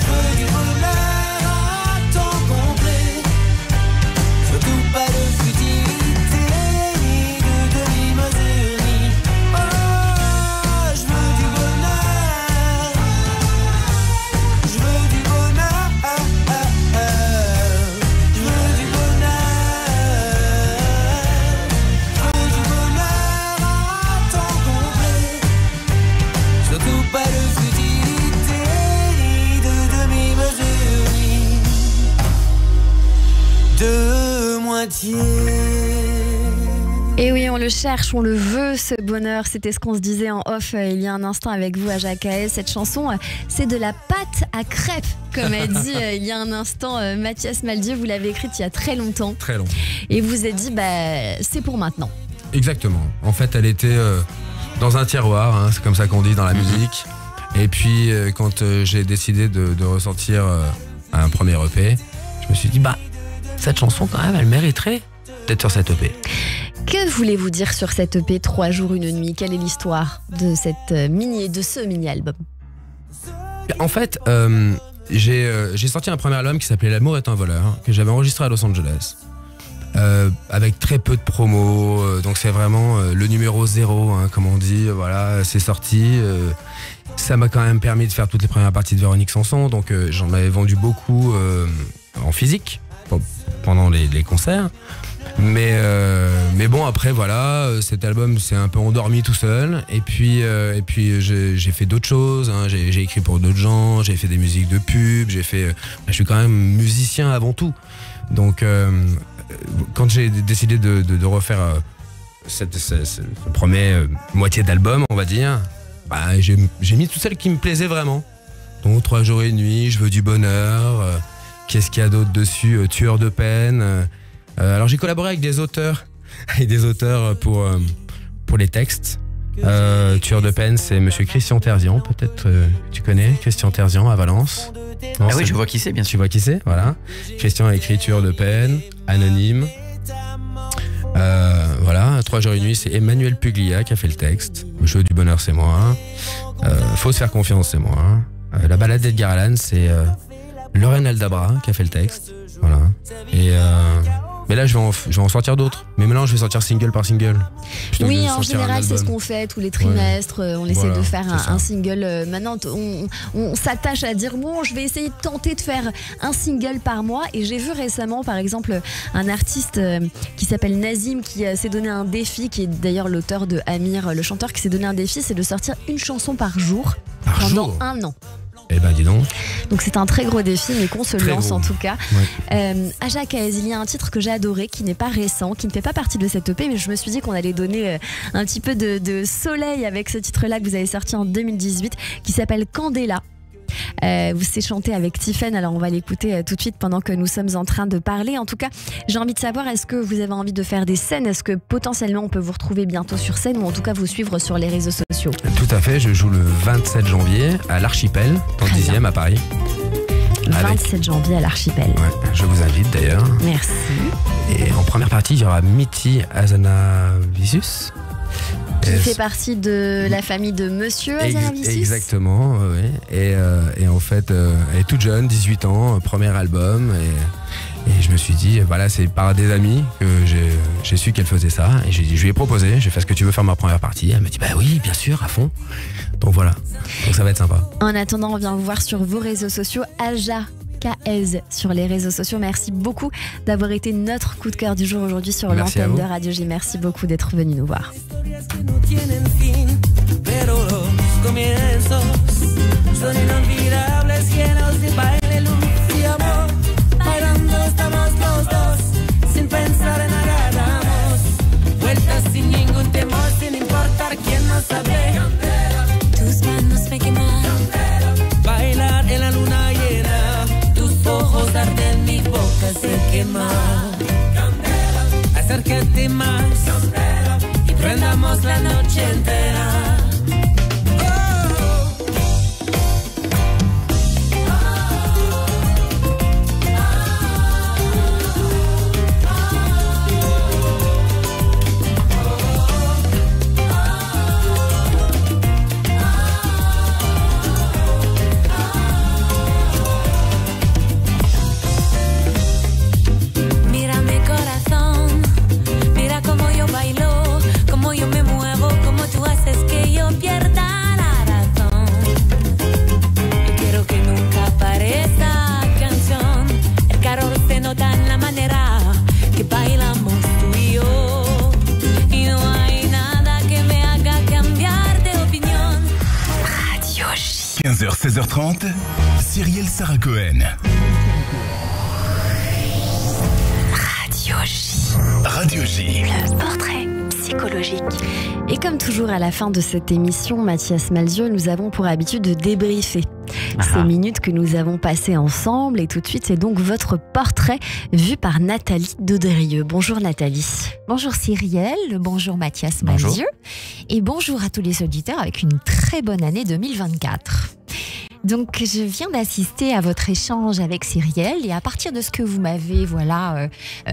Je veux du bonheur de moitié. Et oui, on le cherche, on le veut, ce bonheur. C'était ce qu'on se disait en off il y a un instant avec vous à Jacques. Cette chanson, c'est de la pâte à crêpes, comme a dit il y a un instant Mathias Maldieu. Vous l'avez écrite il y a très longtemps. Très long. Et vous vous êtes dit, c'est pour maintenant. Exactement. En fait, elle était dans un tiroir, hein, c'est comme ça qu'on dit dans la musique. Et puis, quand j'ai décidé de ressortir un premier EP, je me suis dit, cette chanson, quand même, elle mériterait d'être sur cette EP. Que voulez-vous dire sur cette EP 3 jours, 1 nuit? Quelle est l'histoire de ce mini-album? En fait, j'ai sorti un premier album qui s'appelait L'amour est un voleur, que j'avais enregistré à Los Angeles. Avec très peu de promos, donc c'est vraiment le numéro 0, hein, comme on dit. Voilà, c'est sorti. ça m'a quand même permis de faire toutes les premières parties de Véronique Sanson, donc j'en avais vendu beaucoup en physique pendant les concerts. Mais bon, après voilà, cet album s'est un peu endormi tout seul. Et puis j'ai fait d'autres choses. Hein. J'ai écrit pour d'autres gens, j'ai fait des musiques de pub, je suis quand même musicien avant tout. Donc quand j'ai décidé de refaire cette première moitié d'album, on va dire, j'ai mis tout celle qui me plaisait vraiment. Donc 3 jours et nuit, Je veux du bonheur, qu'est-ce qu'il y a d'autre dessus, Tueur de peine. Alors j'ai collaboré avec des auteurs pour les textes. Tueur de peine, c'est monsieur Christian Terzian, peut-être tu connais Christian Terzian à Valence. Non, oui, je vois qui c'est, bien sûr. Tu vois qui c'est, voilà. Christian a écrit Tueur de peine, Anonyme. Voilà, 3 jours et nuit, c'est Emmanuel Puglia qui a fait le texte. Je veux du bonheur, c'est moi. Faut se faire confiance, c'est moi. La balade d'Edgar Allan, c'est Lorraine Aldabra qui a fait le texte. Voilà. Mais là, je vais en sortir d'autres. Mais maintenant, je vais sortir single par single. Oui, en général, c'est ce qu'on fait tous les trimestres. Ouais. On essaie de faire un single. Maintenant, on s'attache à dire bon, je vais essayer de tenter de faire un single par mois. Et j'ai vu récemment, par exemple, un artiste qui s'appelle Nazim qui s'est donné un défi, qui est d'ailleurs l'auteur de Amir, le chanteur, qui s'est donné un défi, c'est de sortir une chanson par jour pendant 1 an. Eh ben dis donc. Donc c'est un très gros défi, mais qu'on se lance en tout cas. Ouais. Aja Kaez, il y a un titre que j'ai adoré, qui n'est pas récent, qui ne fait pas partie de cette EP, mais je me suis dit qu'on allait donner un petit peu de soleil avec ce titre-là que vous avez sorti en 2018, qui s'appelle Candela. C'est chanté avec Tiffen, alors on va l'écouter tout de suite pendant que nous sommes en train de parler. En tout cas, j'ai envie de savoir, est-ce que vous avez envie de faire des scènes? Est-ce que potentiellement on peut vous retrouver bientôt sur scène, ou en tout cas vous suivre sur les réseaux sociaux? Tout à fait, je joue le 27 janvier à l'Archipel, dans le 10e à Paris. 27 janvier à l'Archipel. Ouais, je vous invite d'ailleurs. Merci. Et en première partie, il y aura Miti Hazanavicius. Qui fait partie de la famille de Monsieur Hazanavicius. Exactement, oui. Et en fait, elle est toute jeune, 18 ans, premier album. Et je me suis dit, voilà, c'est par des amis que j'ai su qu'elle faisait ça. Et j'ai dit, je lui ai proposé, j'ai fait ce que tu veux faire ma première partie. Elle me dit, bah oui, bien sûr, à fond. Donc voilà, donc ça va être sympa. En attendant, on vient vous voir sur vos réseaux sociaux, Aja Kaez sur les réseaux sociaux. Merci beaucoup d'avoir été notre coup de cœur du jour aujourd'hui sur l'antenne de Radio J. Merci beaucoup d'être venu nous voir. Tus manos me queman. Bailar en la luna llena, tus ojos arden, mi boca se quema. Acércate más y prendamos la noche entera. Bailamos tú y yo, y no hay nada que me haga cambiar de opinión. Radio J. 15h, 16h30, Cyrielle Sarah Cohen. Radio J. Radio J. Le portrait psychologique. Et comme toujours à la fin de cette émission, Mathias Malzieu, nous avons pour habitude de débriefer ces minutes que nous avons passées ensemble. Et tout de suite, c'est donc votre portrait vu par Nathalie Daudrieux. Bonjour Nathalie. Bonjour Cyrielle, bonjour Mathias Malzieu. Et bonjour à tous les auditeurs avec une très bonne année 2024. Donc, je viens d'assister à votre échange avec Cyrielle et à partir de ce que vous m'avez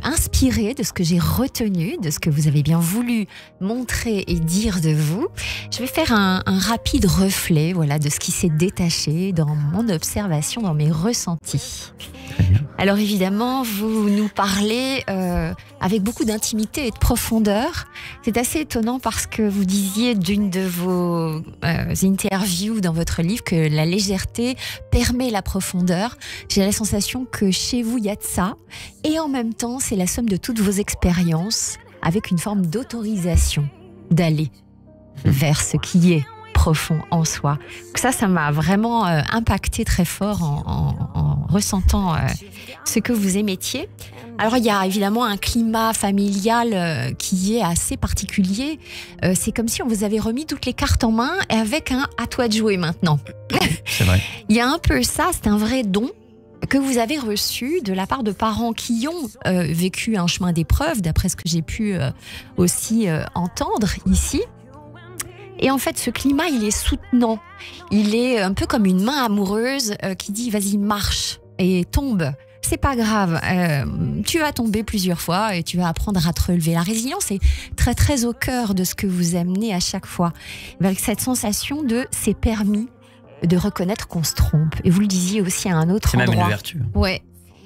inspiré, de ce que j'ai retenu, de ce que vous avez bien voulu montrer et dire de vous, je vais faire un rapide reflet de ce qui s'est détaché dans mon observation, dans mes ressentis. Alors évidemment, vous nous parlez avec beaucoup d'intimité et de profondeur. C'est assez étonnant parce que vous disiez d'une de vos interviews dans votre livre que la légèreté permet la profondeur. J'ai la sensation que chez vous, il y a de ça. Et en même temps, c'est la somme de toutes vos expériences avec une forme d'autorisation d'aller vers ce qui est profond en soi. Ça m'a vraiment impacté très fort en ressentant ce que vous émettiez. Alors il y a évidemment un climat familial qui est assez particulier. C'est comme si on vous avait remis toutes les cartes en main et avec un « à toi de jouer maintenant ». C'est vrai. Il y a un peu ça, c'est un vrai don que vous avez reçu de la part de parents qui ont vécu un chemin d'épreuve, d'après ce que j'ai pu aussi entendre ici. Et en fait, ce climat, il est soutenant. Il est un peu comme une main amoureuse qui dit « vas-y, marche et tombe ». C'est pas grave, tu vas tomber plusieurs fois et tu vas apprendre à te relever. La résilience est très très au cœur de ce que vous amenez à chaque fois. Avec cette sensation de « c'est permis ». De reconnaître qu'on se trompe. Et vous le disiez aussi à un autre endroit. C'est même une vertu. Ouais.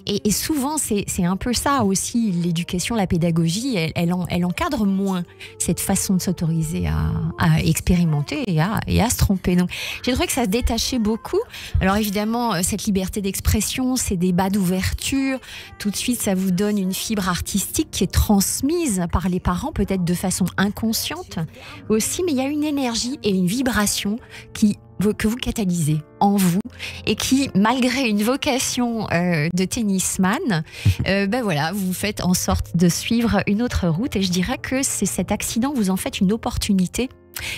Et souvent, c'est un peu ça aussi, l'éducation, la pédagogie, elle encadre moins cette façon de s'autoriser à expérimenter et à se tromper. Donc, j'ai trouvé que ça se détachait beaucoup. Alors évidemment, cette liberté d'expression, ces débats d'ouverture, tout de suite, ça vous donne une fibre artistique qui est transmise par les parents, peut-être de façon inconsciente aussi, mais il y a une énergie et une vibration que vous catalysez en vous et qui, malgré une vocation de tennisman, voilà, vous faites en sorte de suivre une autre route. Et je dirais que c'est cet accident, vous en faites une opportunité.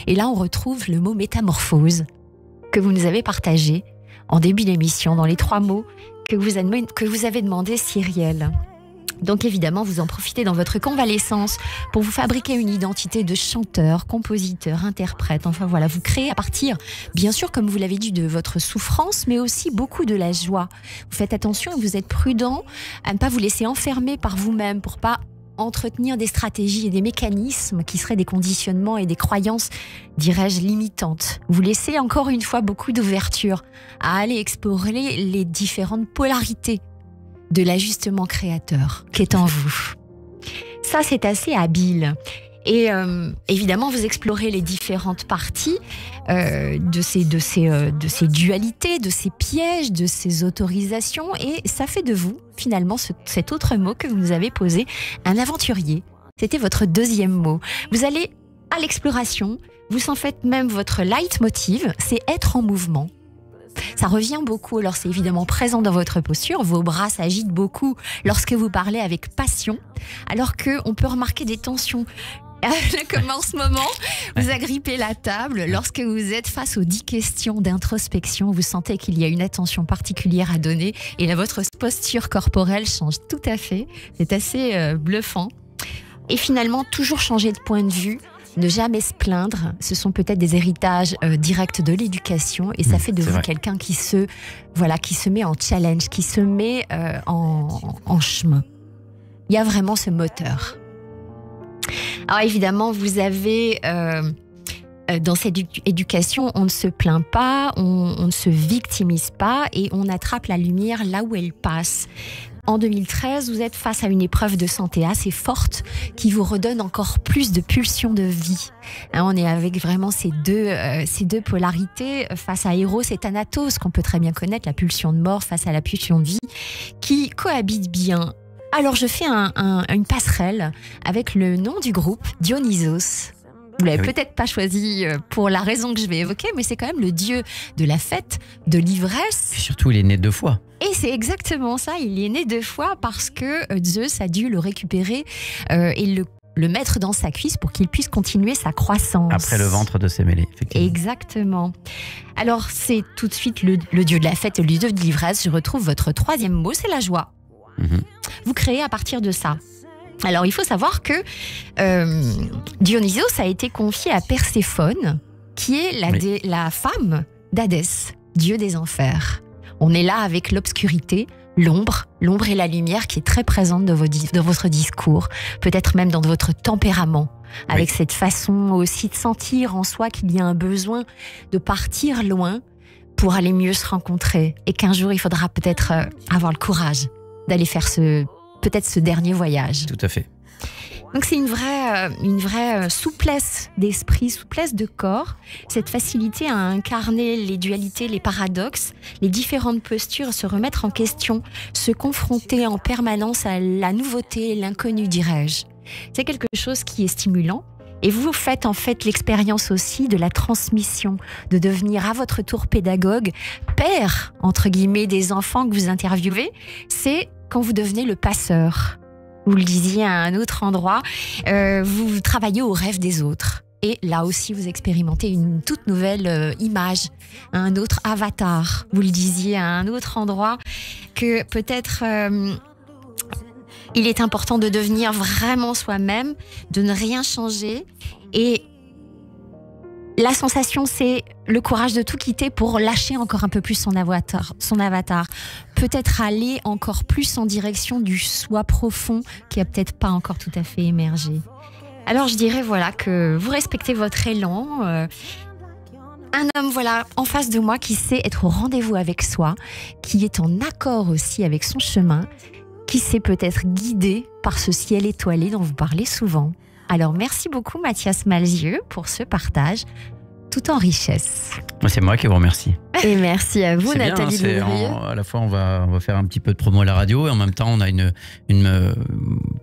Et là, on retrouve le mot métamorphose que vous nous avez partagé en début d'émission, dans les 3 mots que vous avez demandé, Cyrielle. Donc évidemment, vous en profitez dans votre convalescence pour vous fabriquer une identité de chanteur, compositeur, interprète. Enfin voilà, vous créez à partir, bien sûr, comme vous l'avez dit, de votre souffrance, mais aussi beaucoup de la joie. Vous faites attention et vous êtes prudent à ne pas vous laisser enfermer par vous-même pour pas entretenir des stratégies et des mécanismes qui seraient des conditionnements et des croyances, dirais-je, limitantes. Vous laissez encore une fois beaucoup d'ouverture à aller explorer les différentes polarités de l'ajustement créateur qui est en vous. Ça, c'est assez habile. Et évidemment, vous explorez les différentes parties de ces dualités, de ces pièges, de ces autorisations. Et ça fait de vous, finalement, cet autre mot que vous nous avez posé, un aventurier. C'était votre 2e mot. Vous allez à l'exploration, vous en faites même votre leitmotiv, c'est être en mouvement. Ça revient beaucoup, alors c'est évidemment présent dans votre posture, vos bras s'agitent beaucoup lorsque vous parlez avec passion, alors qu'on peut remarquer des tensions. Comme en ce moment, vous agrippez la table, lorsque vous êtes face aux 10 questions d'introspection, vous sentez qu'il y a une attention particulière à donner et là, votre posture corporelle change tout à fait, c'est assez bluffant. Et finalement, toujours changer de point de vue, ne jamais se plaindre, ce sont peut-être des héritages directs de l'éducation et ça fait de vous quelqu'un qui se met en challenge, qui se met en chemin. Il y a vraiment ce moteur. Alors évidemment, vous avez dans cette éducation, on ne se plaint pas, on ne se victimise pas et on attrape la lumière là où elle passe. En 2013, vous êtes face à une épreuve de santé assez forte qui vous redonne encore plus de pulsions de vie. On est avec vraiment ces deux polarités face à Eros et Thanatos, qu'on peut très bien connaître, la pulsion de mort face à la pulsion de vie, qui cohabitent bien. Alors je fais une passerelle avec le nom du groupe, Dionysos. Vous l'avez peut-être pas choisi pour la raison que je vais évoquer, mais c'est quand même le dieu de la fête, de l'ivresse. Et surtout, il est né 2 fois. Et c'est exactement ça, il est né 2 fois parce que Zeus a dû le récupérer et le mettre dans sa cuisse pour qu'il puisse continuer sa croissance. Après le ventre de Sémélé, effectivement. Exactement. Alors c'est tout de suite le dieu de la fête, le dieu de l'ivresse. Je retrouve votre 3e mot, c'est la joie. Vous créez à partir de ça. Alors il faut savoir que Dionysos a été confié à Perséphone, qui est la femme d'Hadès, dieu des enfers. On est là avec l'obscurité, l'ombre et la lumière qui est très présente dans votre discours, peut-être même dans votre tempérament, avec cette façon aussi de sentir en soi qu'il y a un besoin de partir loin pour aller mieux se rencontrer et qu'un jour il faudra peut-être avoir le courage d'aller faire peut-être ce dernier voyage. Tout à fait. Donc c'est une vraie souplesse d'esprit, souplesse de corps, cette facilité à incarner les dualités, les paradoxes, les différentes postures, se remettre en question, se confronter en permanence à la nouveauté, l'inconnu, dirais-je. C'est quelque chose qui est stimulant. Et vous faites en fait l'expérience aussi de la transmission, de devenir à votre tour pédagogue, père, entre guillemets, des enfants que vous interviewez. C'est quand vous devenez le passeur. Vous le disiez à un autre endroit, vous travaillez au rêve des autres. Et là aussi, vous expérimentez une toute nouvelle image, un autre avatar. Vous le disiez à un autre endroit que peut-être il est important de devenir vraiment soi-même, de ne rien changer. Et la sensation, c'est le courage de tout quitter pour lâcher encore un peu plus son avatar. Peut-être aller encore plus en direction du soi profond qui a peut-être pas encore tout à fait émergé. Alors je dirais voilà que vous respectez votre élan. Un homme voilà en face de moi qui sait être au rendez-vous avec soi, qui est en accord aussi avec son chemin, qui sait peut-être guidé par ce ciel étoilé dont vous parlez souvent. Alors merci beaucoup Mathias Malzieu pour ce partage tout en richesse. C'est moi qui vous remercie. Et merci à vous, c'est Nathalie bien, Baudrier. À la fois, on va faire un petit peu de promo à la radio et en même temps, on a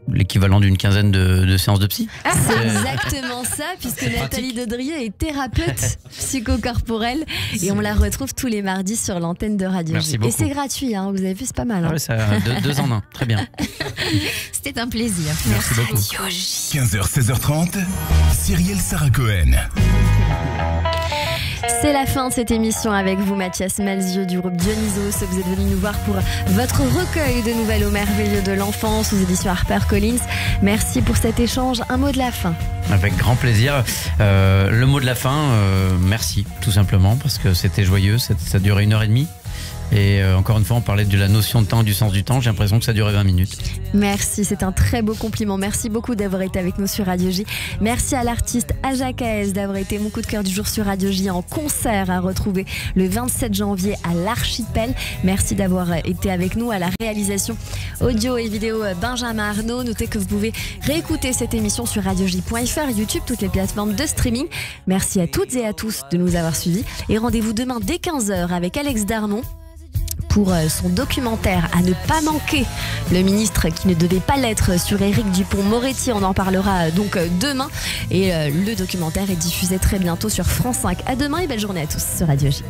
l'équivalent d'une quinzaine de séances de psy. C'est exactement ça, puisque Nathalie Baudrier est thérapeute psychocorporelle et on la retrouve tous les mardis sur l'antenne de Radio Merci J. beaucoup. Et c'est gratuit, hein, vous avez vu, c'est pas mal. Hein. Ah ouais, ça, deux en un, très bien. C'était un plaisir. Merci beaucoup. 15h, 16h30, Cyrielle Sarah Cohen. C'est la fin de cette émission avec vous, Mathias Malzieu du groupe Dionysos. Vous êtes venu nous voir pour votre recueil de nouvelles au merveilleux de l'enfance aux éditions HarperCollins. Merci pour cet échange. Un mot de la fin. Avec grand plaisir. Le mot de la fin, merci, tout simplement, parce que c'était joyeux. Ça a duré 1h30. Et encore une fois, on parlait de la notion de temps et du sens du temps. J'ai l'impression que ça durait 20 minutes. Merci, c'est un très beau compliment. Merci beaucoup d'avoir été avec nous sur Radio J. Merci à l'artiste Aja Kaes d'avoir été mon coup de cœur du jour sur Radio J en concert à retrouver le 27 janvier à l'Archipel. Merci d'avoir été avec nous à la réalisation audio et vidéo Benjamin Arnaud. Notez que vous pouvez réécouter cette émission sur radioj.fr, YouTube, toutes les plateformes de streaming. Merci à toutes et à tous de nous avoir suivis. Et rendez-vous demain dès 15h avec Alex Darmon pour son documentaire à ne pas manquer, le ministre qui ne devait pas l'être sur Éric Dupond-Moretti. On en parlera donc demain et le documentaire est diffusé très bientôt sur France 5. À demain et belle journée à tous sur Radio J.